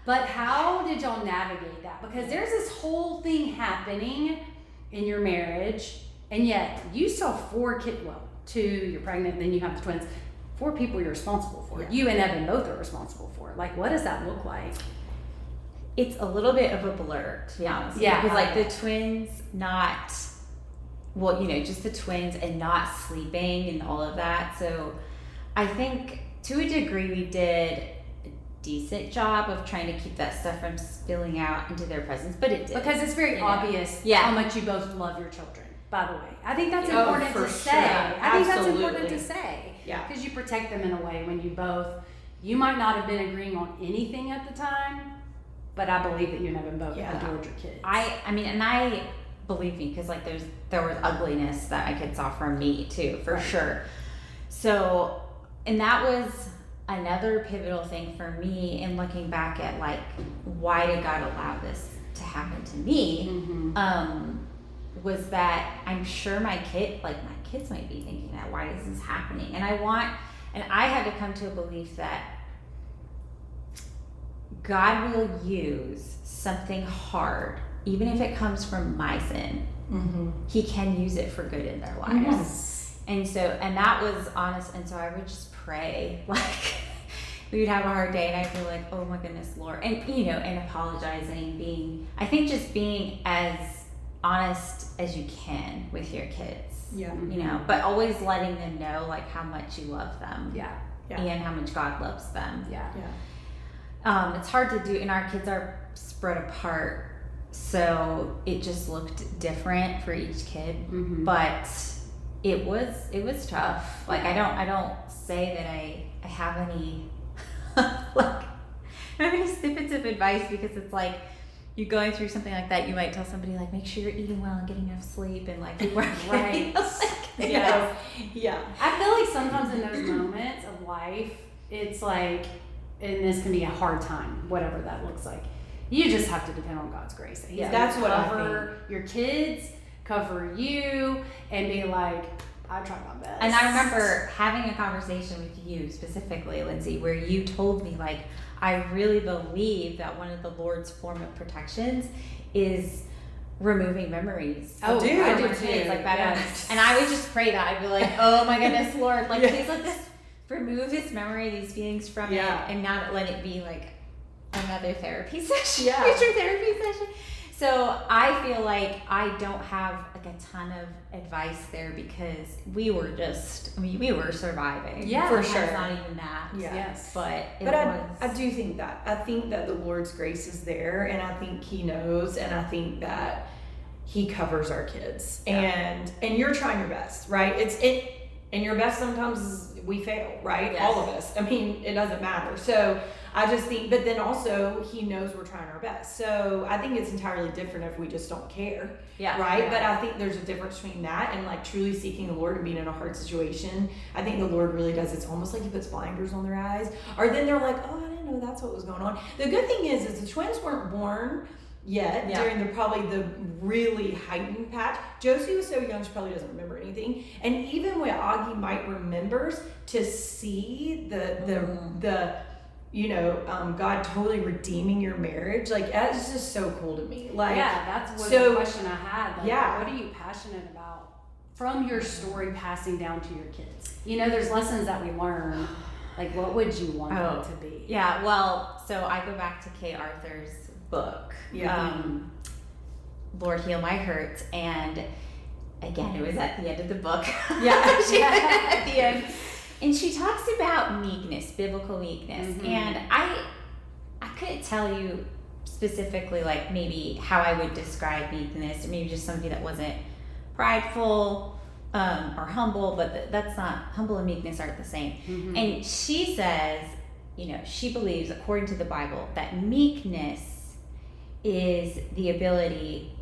but how did y'all navigate that? Because there's this whole thing happening in your marriage, and yet you still have 4 kids. Well, 2, you're pregnant, and then you have the twins. 4 people you're responsible for. You and Evan both are responsible for. Like, what does that look like? It's a little bit of a blur, to be honest. Yeah. Because like the twins just the twins and not sleeping and all of that. So I think to a degree we did a decent job of trying to keep that stuff from spilling out into their presence, but it did. Because it's very obvious how much you both love your children, by the way. I think that's important to say. I think that's important to say. Yeah. Because you protect them in a way when you might not have been agreeing on anything at the time, but I believe that you and Evan both adored your kids. I believe me, because like there was ugliness that my kids saw from me too, for sure. So, and that was another pivotal thing for me in looking back at like, why did God allow this to happen to me? Was that I'm sure my kids might be thinking that, why is this happening? And I had to come to a belief that God will use something hard, even if it comes from my sin. He can use it for good in their lives. And that was honest. And so I would just pray, like, we would have a hard day, and I'd be like, oh my goodness, Lord. And, and apologizing, I think just being as honest as you can with your kids. Yeah. But always letting them know, like, how much you love them. Yeah. And how much God loves them. Yeah. It's hard to do, and our kids are spread apart, so it just looked different for each kid. Mm-hmm. But it was tough. Like, I don't say that I have any like, I have any snippets of advice, because it's like, you're going through something like that, you might tell somebody, like, make sure you're eating well and getting enough sleep, and like, keep working. Right. Yeah. Yeah. I feel like sometimes in those moments of life, it's like, and this can be a hard time, whatever that looks like. You just have to depend on God's grace. He's gonna That's what I cover your kids, cover you, and be like, I tried my best. And I remember having a conversation with you specifically, Lindsay, where you told me, like, I really believe that one of the Lord's form of protections is removing memories. Oh, dude, I do from too. kids, like that. Yes. And I would just pray that. I'd be like, oh my goodness, Lord, like, please let this remove this memory, these feelings from it, and not let it be like another therapy session. Yeah. Future therapy session. So I feel like I don't have like a ton of advice there, because we were surviving. Yeah, for It's sure. not even that. Yeah. Yes. But I do think that. I think that the Lord's grace is there, and I think He knows, and I think that He covers our kids. Yeah. And you're trying your best, right? And your best sometimes we fail, right? Yes. All of us. I mean, it doesn't matter. So I just think, but then also He knows we're trying our best. So I think it's entirely different if we just don't care. Yeah. Right. Yeah. But I think there's a difference between that and like truly seeking the Lord and being in a hard situation. I think the Lord really does. It's almost like He puts blinders on their eyes, or then they're like, oh, I didn't know that's what was going on. The good thing is the twins weren't born yet during the really heightened patch. Josie was so young, she probably doesn't remember anything. And even when Augie might remembers, to see the God totally redeeming your marriage, like, that's just so cool to me. Like, that's the question I had. Like, what are you passionate about from your story passing down to your kids? There's lessons that we learn. Like, what would you want them to be? Yeah, well, so I go back to Kay Arthur's book, Lord Heal My Hurts, and again, it was at the end of the book. At the end. And she talks about meekness, biblical meekness. Mm-hmm. And I couldn't tell you specifically, like, maybe how I would describe meekness, or maybe just somebody that wasn't prideful or humble, but that's not, humble and meekness aren't the same. Mm-hmm. And she says, she believes, according to the Bible, that meekness is the ability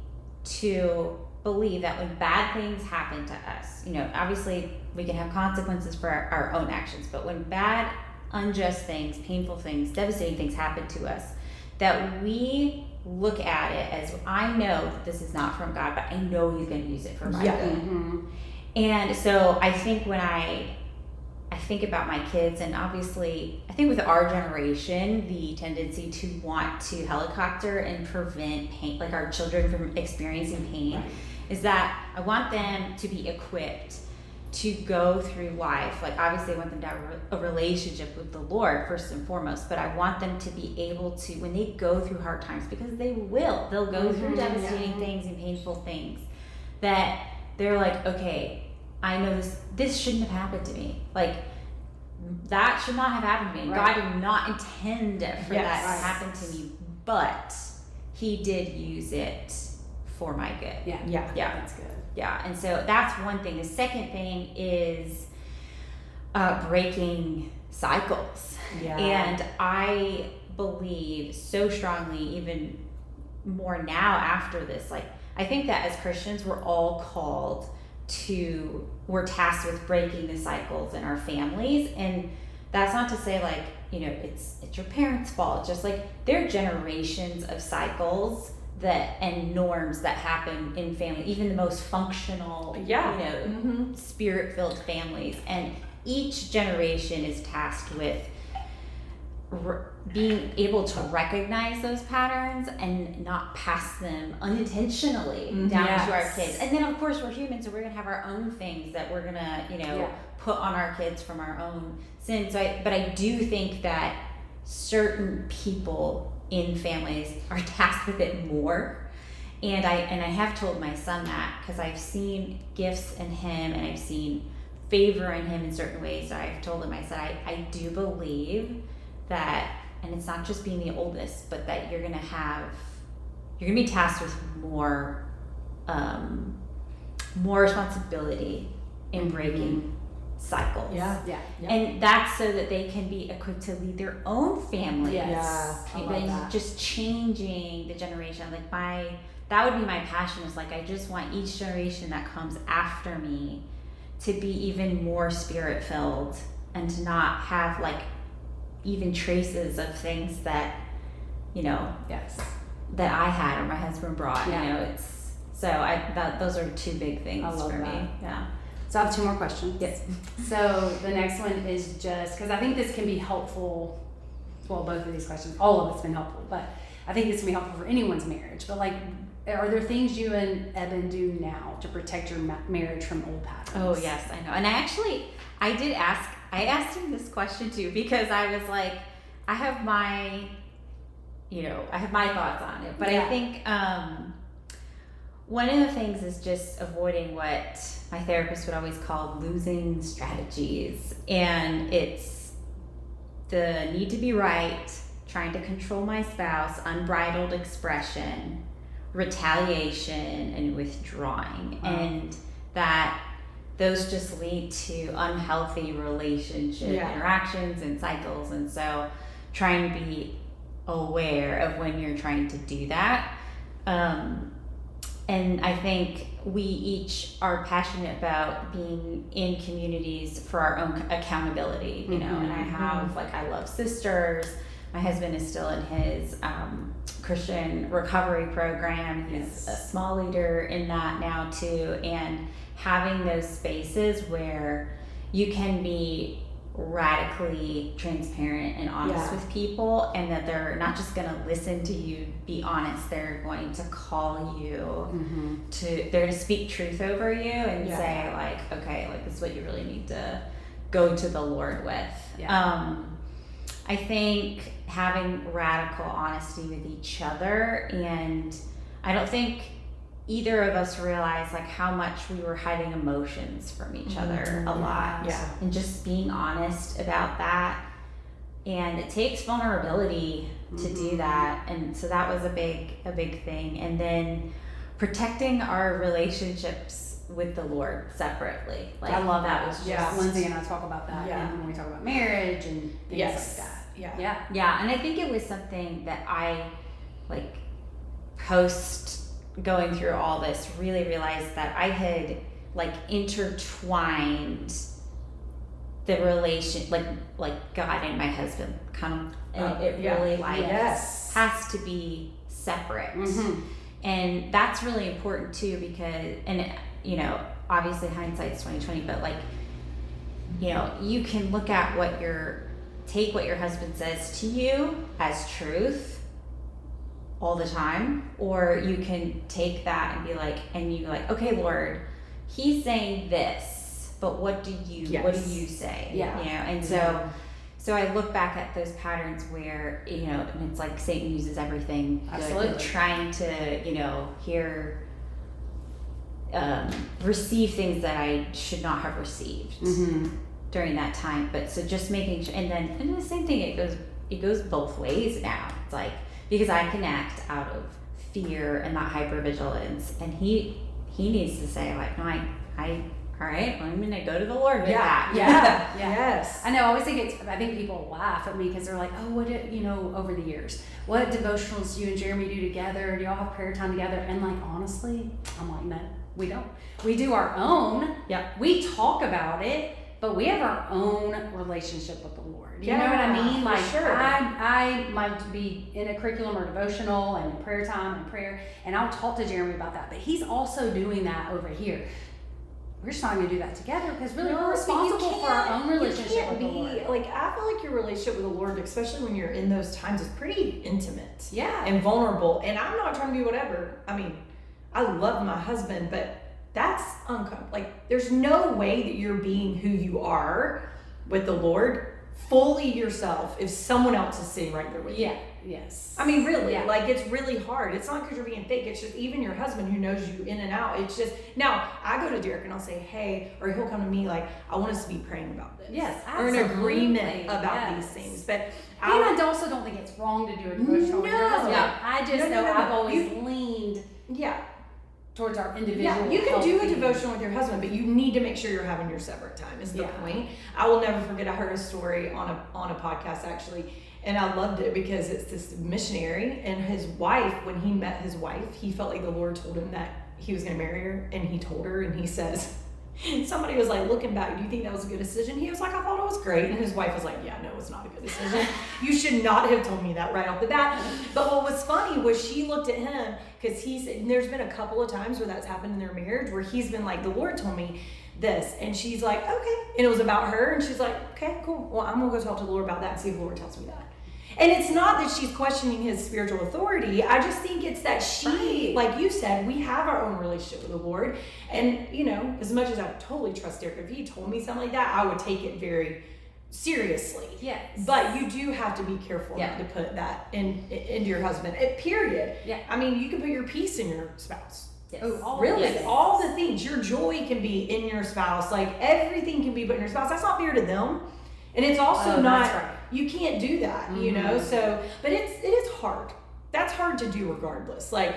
to believe that when bad things happen to us, obviously we can have consequences for our own actions, but when bad, unjust things, painful things, devastating things happen to us, that we look at it as, I know that this is not from God, but I know He's going to use it for my good. Mm-hmm. And so I think when I think about my kids, and obviously I think with our generation, the tendency to want to helicopter and prevent pain, like our children from experiencing pain, Right. is that I want them to be equipped to go through life. Like, obviously I want them to have a relationship with the Lord first and foremost, but I want them to be able to, when they go through hard times, because they'll go through devastating things and painful things, that they're like, okay, I know this shouldn't have happened to me. Like, that should not have happened to me. Right. God did not intend for that to happen to me, but He did use it for my good. Yeah, that's good. Yeah, and so that's one thing. The second thing is breaking cycles. Yeah. And I believe so strongly, even more now after this, like, I think that as Christians, we're all we're tasked with breaking the cycles in our families. And that's not to say, like, it's your parents' fault. Just like, there are generations of cycles and norms that happen in family, even the most functional, spirit-filled families. And each generation is tasked with being able to recognize those patterns and not pass them unintentionally down to our kids. And then of course we're humans, so we're gonna have our own things that we're gonna, put on our kids from our own sins. But I do think that certain people in families are tasked with it more. And I have told my son that, because I've seen gifts in him and I've seen favor in him in certain ways. So I've told him, I said, I do believe that, and it's not just being the oldest, but that you're gonna be tasked with more responsibility in breaking cycles. Yeah. And that's so that they can be equipped to lead their own families. Yes. I love that. Just changing the generation. That would be my passion, is I just want each generation that comes after me to be even more spirit filled and to not have even traces of things that, that I had or my husband brought. Those are two big things for me. Yeah. So I have two more questions. Yes. So the next one is just, because I think this can be helpful. Well, both of these questions, all of it's been helpful, but I think this can be helpful for anyone's marriage. But are there things you and Eben do now to protect your marriage from old patterns? Oh yes, I know. And I asked him this question too, because I was like, I have my thoughts on it. But I think one of the things is just avoiding what my therapist would always call losing strategies. And it's the need to be right, trying to control my spouse, unbridled expression, retaliation, and withdrawing. And that those just lead to unhealthy relationship interactions and cycles. And so trying to be aware of when you're trying to do that. And I think we each are passionate about being in communities for our own accountability, and I have, I love sisters. My husband is still in his Christian recovery program. He's a small leader in that now too. And having those spaces where you can be radically transparent and honest with people, and that they're not just going to listen to you be honest, they're going to call you they're going to speak truth over you and say okay, this is what you really need to go to the Lord with. I think having radical honesty with each other, and I don't think either of us realized how much we were hiding emotions from each other a lot. And just being honest about that. And it takes vulnerability to do that. And so that was a big thing. And then protecting our relationships with the Lord separately. I love that. Was just, Lindsay and I talk about that when we talk about marriage and things like that. Yeah. And I think it was something that I post going through all this really realized that I had intertwined the relation, God and my husband and it really has to be separate. And that's really important too, because, and obviously hindsight's 2020, but you can look at take what your husband says to you as truth all the time, or you can take that and be okay, Lord, he's saying this, but what do you say? And so I look back at those patterns where and it's Satan uses everything good, trying to receive things that I should not have received during that time. But so just making sure, and the same thing, it goes both ways now. It's because I can act out of fear and that hypervigilance, and he needs to say no, all right, I'm gonna go to the Lord with that. Yes. I know. I always think I think people laugh at me because they're oh, what over the years, what devotionals do you and Jeremy do together? Do y'all have prayer time together? And honestly, I'm no, we don't. We do our own. We talk about it, but we have our own relationship with the Lord. You know what I mean? I might be in a curriculum or devotional and in prayer time and prayer, and I'll talk to Jeremy about that. But he's also doing that over here. we're just not going to do that together because really No, we're responsible for our own relationship You can't with the be Lord. like, I feel like your relationship with the Lord, especially when you're in those times, is pretty intimate. Yeah. And vulnerable. And I'm not trying to be whatever. I mean, I love my husband, but that's uncomfortable. Like, there's no way that you're being who you are with the Lord fully yourself if someone else is sitting right there with you. Yeah. Yes. I mean, really, Yeah. like, it's really hard. It's not because you're being fake. It's just even your husband who knows you in and out. It's just, now, I go to Derek and I'll say, hey, or he'll come to me like, I want us to be praying about this. Yes, Or in absolutely. agreement about Yes. these things. But And I also don't think it's wrong to do a devotional with your No. husband. Yeah. I just No, know I've no. always leaned yeah. towards our individual. Yeah, you can do a healthy- devotion with your husband, but you need to make sure you're having your separate time. Is the Yeah. point? I will never forget. I heard a story on a podcast actually, and I loved it because it's this missionary and his wife. When he met his wife, he felt like the Lord told him that he was going to marry her, and he told her, and he says, somebody was like, looking back, do you think that was a good decision? He was like, I thought it was great. And his wife was like, yeah, no, it's not a good decision. You should not have told me that right off the bat. But what was funny was she looked at him, because and there's been a couple of times where that's happened in their marriage, where he's been like, the Lord told me this. And she's like, okay. And it was about her. And she's like, okay, cool. Well, I'm going to go talk to the Lord about that and see if the Lord tells me that. And it's not that she's questioning his spiritual authority. I just think it's that she, like you said, we have our own relationship with the Lord. And, you know, as much as I totally trust Derek, if he told me something like that, I would take it very seriously. Yes. But you do have to be careful not to put that into your husband. Period. Yeah. I mean, you can put your peace in your spouse. Yes. Oh, Really, Yes. all the things. Your joy can be in your spouse. Like, everything can be put in your spouse. That's not fair to them. And it's also not, that's right. you can't do that, you know? So, but it is hard. That's hard to do regardless. Like,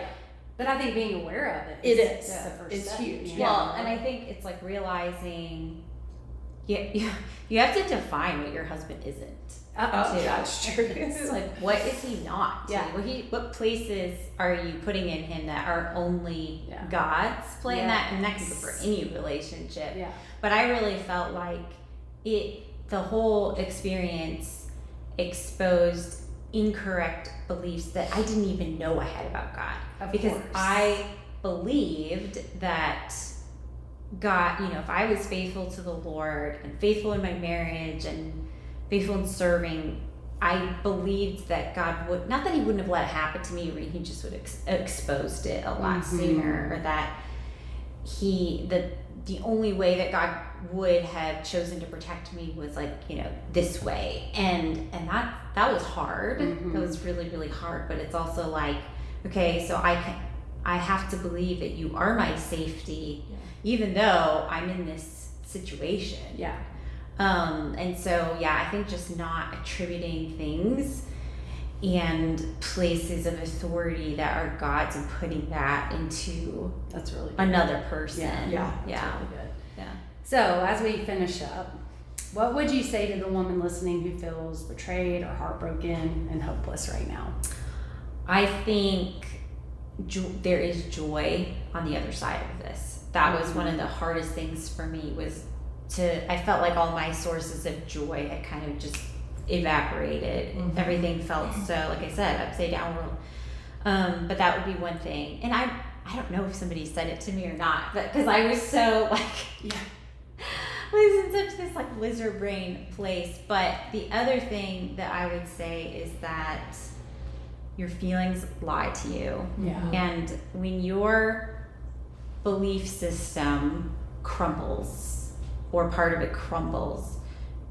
But I think being aware of it. It is. the first It's step, huge. you know? Well, and I think it's like realizing you have to define what your husband isn't. oh, too. that's true. It's like, what is he not? to Yeah. you? What places are you putting in him that are only Yeah. God's playing that? Yes. And that can go for any relationship. Yeah. But I really felt like the whole experience exposed incorrect beliefs that I didn't even know I had about God. Of Because course. I believed that God, you know, if I was faithful to the Lord and faithful in my marriage and faithful in serving, I believed that God would, not that he wouldn't have let it happen to me, or he just would have exposed it a lot sooner, or that the only way that God would have chosen to protect me was like, you know, this way. And that was hard. That was really, really hard. But it's also like, okay, so I have to believe that you are my safety, even though I'm in this situation. Yeah. And so, yeah, I think just not attributing things and places of authority that are God's and putting that into That's really good. another person. Yeah. Yeah. Really good. Yeah. So, as we finish up, what would you say to the woman listening who feels betrayed or heartbroken and hopeless right now? I think there is joy on the other side of this. That was one of the hardest things for me, was I felt like all my sources of joy had kind of just evaporated. Everything felt so, like I said, upside down world. But that would be one thing. And I don't know if somebody said it to me or not, but because I was so like, was in such this like lizard brain place. But the other thing that I would say is that your feelings lie to you. Yeah. And when your belief system crumbles, or part of it crumbles,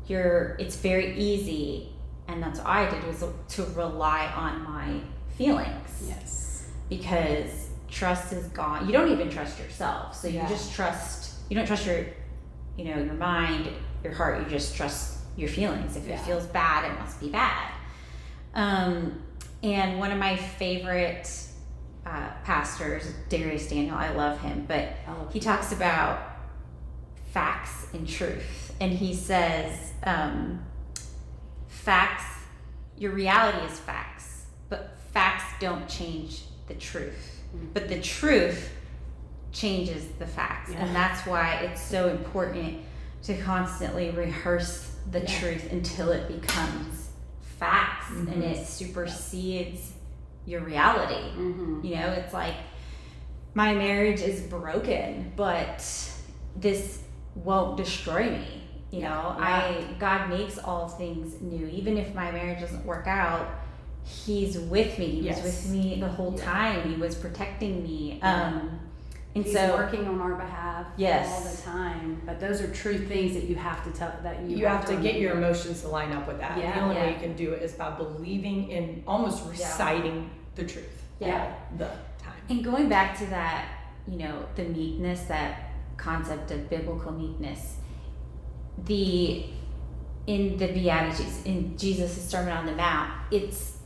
it's very easy, and that's what I did, was to rely on my feelings. Yes. Because trust is gone. You don't even trust yourself. So you just you don't trust your mind, your heart, you just trust your feelings. If it feels bad, it must be bad. And one of my favorite pastors, Darius Daniel, I love him, but he talks about facts and truth. And he says, facts, your reality is facts, but facts don't change the truth. But the truth changes the facts. And that's why it's so important to constantly rehearse the truth until it becomes facts and it supersedes your reality. You know, it's like, my marriage is broken, but this won't destroy me. You know, God makes all things new. Even if my marriage doesn't work out, He's with me. He was with me the whole time. He was protecting me. And He's so working on our behalf all the time. But those are true things that you have to tell, that you have to get your emotions to line up with that. Yeah. The only way you can do it is by believing and almost reciting the truth all the time. And going back to that, you know, the meekness, that concept of biblical meekness, in the Beatitudes, in Jesus' Sermon on the Mount, it's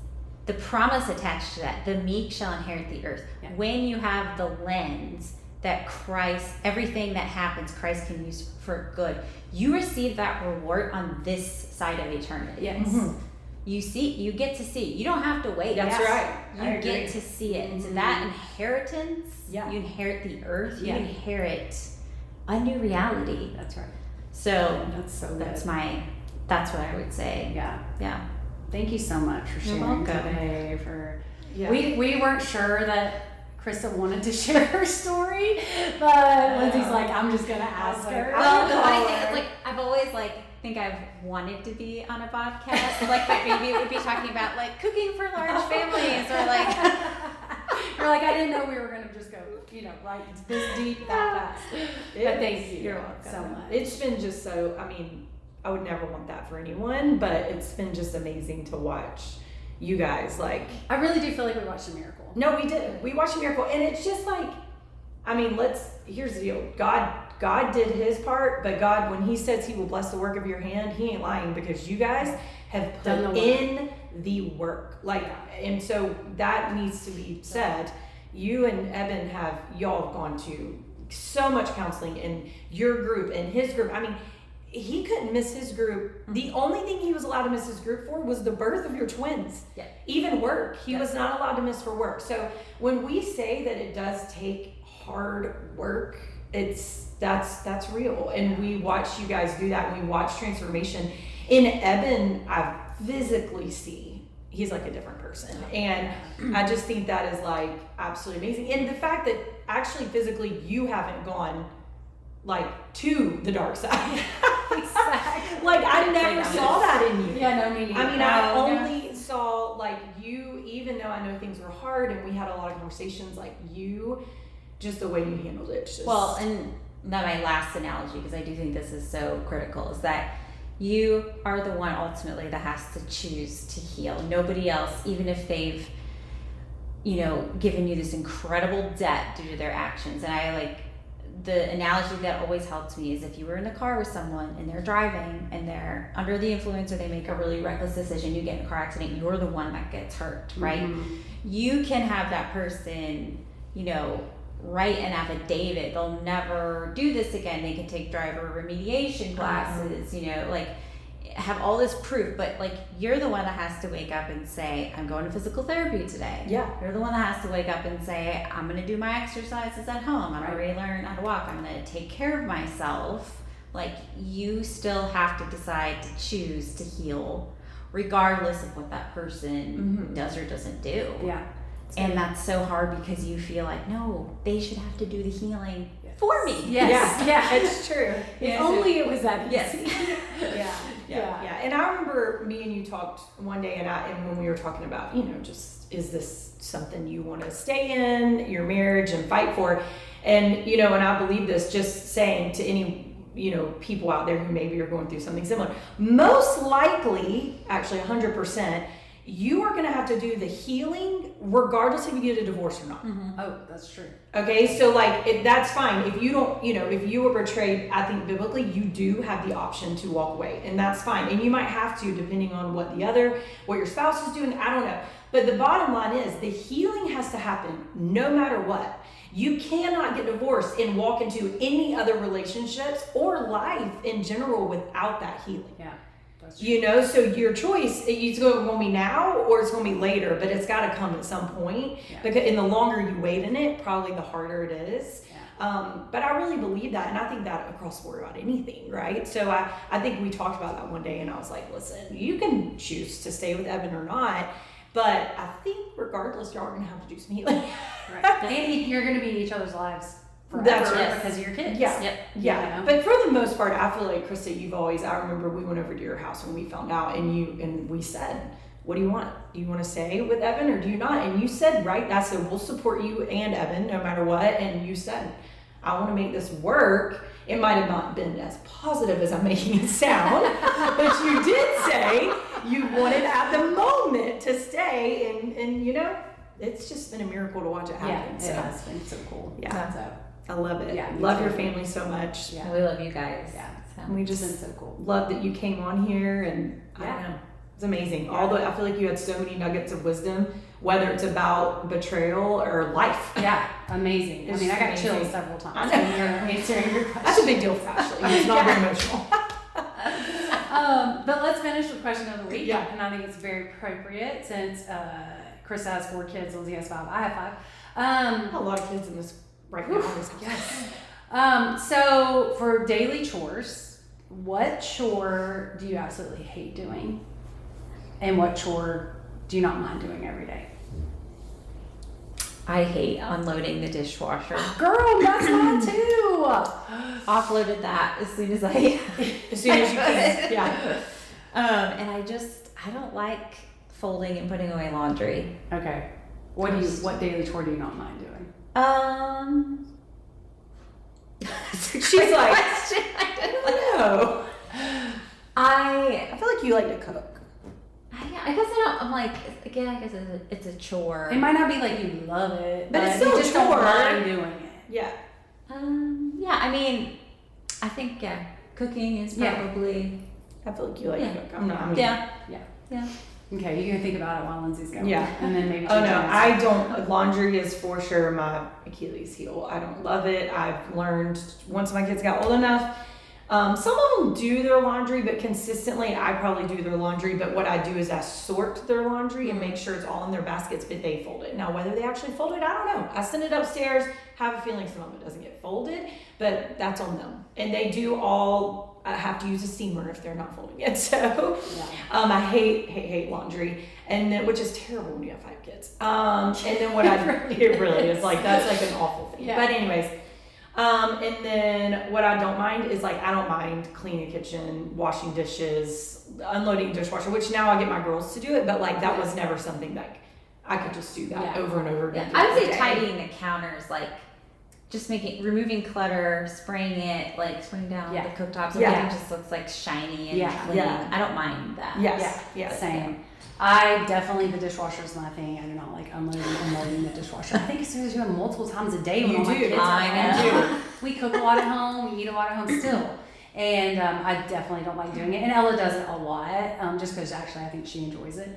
the promise attached to that. The meek shall inherit the earth. Yeah. When you have the lens that Christ, everything that happens, Christ can use for good, you receive that reward on this side of eternity. Yes. Mm-hmm. You get to see. You don't have to wait. That's right. You get to see it. And so that inheritance, you inherit the earth, you inherit a new reality. That's right. So that's that's what I would say. Yeah. Thank you so much for sharing today. We weren't sure that Krista wanted to share her story, but Lindsay's like, I'm just gonna ask her. Well, the funny thing is, like, I've always think I've wanted to be on a podcast, like that maybe it would be talking about like cooking for large families, or like you're like, I didn't know we were gonna just go, you know, right this deep that fast. But thank you. You're welcome so much. It's been just so, I mean, I would never want that for anyone, but it's been just amazing to watch you guys. Like, I really do feel like we watched a miracle. No, we did. We watched a miracle, and it's just like, I mean, here's the deal. God did His part, but God, when He says He will bless the work of your hand, He ain't lying, because you guys have put in the work. Like, and so that needs to be said. You and Eben y'all have gone to so much counseling in your group and his group. I mean, he couldn't miss his group. The only thing he was allowed to miss his group for was the birth of your twins. Yeah. Even work. He was not allowed to miss for work. So when we say that it does take hard work, that's real. And we watch you guys do that. And we watch transformation. In Eben, I physically see he's like a different person. And I just think that is like absolutely amazing. And the fact that actually physically you haven't gone like to the dark side. Exactly. Like, I never saw that in you. Yeah, no, me neither. I mean, I only saw like you, even though I know things were hard and we had a lot of conversations, like you, just the way you handled it. Just... Well, and that my last analogy, because I do think this is so critical, is that you are the one ultimately that has to choose to heal. Nobody else, even if they've, you know, given you this incredible debt due to their actions. And I like, the analogy that always helps me is if you were in the car with someone and they're driving and they're under the influence, or they make a really reckless decision, you get in a car accident, you're the one that gets hurt, right? Mm-hmm. You can have that person, you know, write an affidavit, they'll never do this again, they can take driver remediation classes, you know, like have all this proof, but like you're the one that has to wake up and say, I'm going to physical therapy today. Yeah. You're the one that has to wake up and say, I'm going to do my exercises at home. I'm going to relearn how to walk. I'm going to take care of myself. Like, you still have to decide to choose to heal regardless of what that person does or doesn't do. Yeah. And that's so hard because you feel like, no, they should have to do the healing for me. Yes. Yeah, it's true. If only it was that easy. Yes. Yeah. And I remember me and you talked one day, and when we were talking about, you know, just, is this something you want to stay in your marriage and fight for? And, you know, and I believe this, just saying to any, you know, people out there who maybe are going through something similar, most likely, actually 100%, you are going to have to do the healing regardless if you get a divorce or not. Mm-hmm. Oh, that's true. Okay, so like, that's fine. If you don't, you know, if you were betrayed, I think biblically, you do have the option to walk away, and that's fine. And you might have to, depending on what your spouse is doing, I don't know. But the bottom line is, the healing has to happen no matter what. You cannot get divorced and walk into any other relationships or life in general without that healing. Yeah. You know, so your choice, it's going to be now or it's going to be later, but it's got to come at some point. Yeah. Because the longer you wait in it, probably the harder it is. Yeah. But I really believe that, and I think that across the board about anything, right? So I think we talked about that one day, and I was like, listen, you can choose to stay with Evan or not, but I think regardless, y'all are going to have to do some healing. Right. And you're going to be in each other's lives forever right. because of your kids. Yeah. Yep. Yeah, You know? but for the most part, I feel like, Krista, you've always, I remember we went over to your house when we found out and we said, what do you want? Do you want to stay with Evan or do you not? And you said, right, I said, we'll support you and Evan no matter what. And you said, I want to make this work. It might have not been as positive as I'm making it sound, but you did say you wanted at the moment to stay and you know, it's just been a miracle to watch it happen. Yeah, it has been so cool. Yeah. So, I love it. Yeah, me love too. your family so much. Yeah. We love you guys. Yeah. So. And we it's just been so cool. love that you came on here and I Yeah. don't know. It's amazing. I feel like you had so many nuggets of wisdom, whether it's about betrayal or life. Yeah, amazing. It's I mean, I got amazing. chills several I times know. when you're answering your That's a question. big deal for Ashley. It's not very emotional. But let's finish with question of the week. Yeah. And I think it's very appropriate since Krista has 4 kids, Lindsay has 5, I have 5. A lot of kids in this right now. Yes. So for daily chores, what chore do you absolutely hate doing? And what chore do you not mind doing every day? I hate unloading the dishwasher. Girl, that's mine too. Offloaded that as soon as I As soon as you can. Yeah. and I don't like folding and putting away laundry. Okay. What daily chore do you not mind doing? She's like, I don't know. I I feel like you like to cook. guess I don't. I'm like, again, I guess it's a chore. It might not be like you love it, But it's you still a just don't chore. mind doing it. Yeah. Yeah. I mean, I think cooking is Yeah. probably I feel like you like Yeah. to cook. I'm not. I mean, yeah. Okay, you can think about it while Lindsay's going. Yeah. And then maybe. Oh change no, your I answer. don't. Laundry is for sure my Achilles heel. I don't love it. I've learned once my kids got old enough. Some of them do their laundry, but consistently I probably do their laundry. But what I do is I sort their laundry and make sure it's all in their baskets, but they fold it. Now, whether they actually fold it, I don't know. I send it upstairs. Have a feeling some of it doesn't get folded, but that's on them. And they do all. I have to use a steamer if they're not folding it. So, Yeah. I hate laundry, and then, which is terrible when you have 5 kids. And then what it really is like that's like an awful thing. Yeah. But anyways. And then what I don't mind is like I don't mind cleaning kitchen, washing dishes, unloading dishwasher, which now I get my girls to do it, but like that was never something that I could just do that Yeah. over and over Yeah, again. I would say throughout the day. tidying the counters, like just removing clutter, spraying it, like spraying down Yeah. the cooktops. Yeah. Everything just looks like shiny and Yeah. clean. Yeah. I don't mind that. Yes. Yes. Same. I definitely, the dishwasher is my thing. I do not like unloading and loading the dishwasher. I think as soon as you do it multiple times a day when You all my do. kids are I home. We cook a lot at home. We eat a lot at home still. And I definitely don't like doing it. And Ella does it a lot, just because actually I think she enjoys it.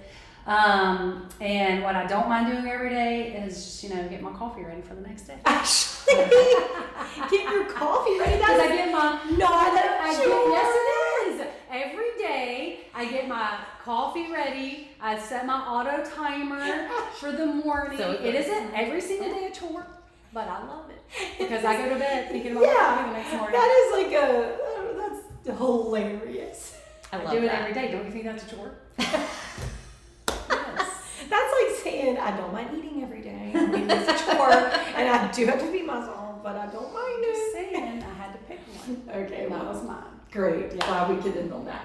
And what I don't mind doing every day is just, get my coffee ready for the next day. Actually, get your coffee ready. Because I That's get my not a yes chore. it is. Every day I get my coffee ready. I set my auto timer for the morning. So it isn't every single day a chore, but I love it because I go to bed thinking about coffee the next morning. That is like that's hilarious. I I love do it that. every day. Don't you think that's a chore? Yes. That's like saying I don't mind eating every day. I mean, it's a chore, and I do have to feed myself, but I don't mind Just it. saying, I had to pick one. Okay, And that well, was mine. great. Yeah. Glad we could end on that.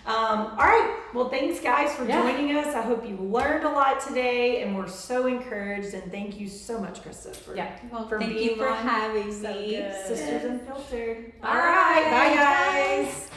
All right. Well, thanks guys for Yeah. joining us. I hope you learned a lot today, and we're so encouraged. And thank you so much, Krista, for Yeah. Well, for thank being you for on having So me. good. Sisters Unfiltered. Bye. All right. Bye, guys.